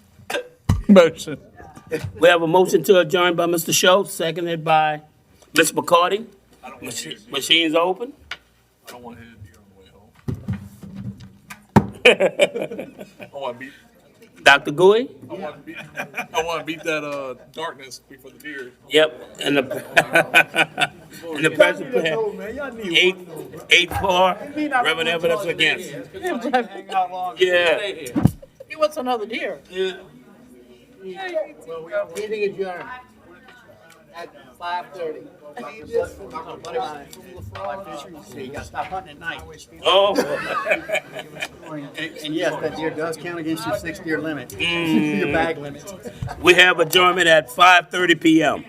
Motion. We have a motion to adjourn by Mr. Schultz, seconded by Ms. McCarty. Machines open. I don't want to hit a deer on the way home. I want to beat. Dr. Gui? I want to beat that darkness before the deer. Yep, and the, and the president, 8-4, Reverend evidence against. Yeah. He wants another deer. Meeting adjourned at 5:30. You gotta stop hunting at night. Oh. And yes, that deer does count against your 6 deer limit, your bag limit. We have adjournment at 5:30 PM.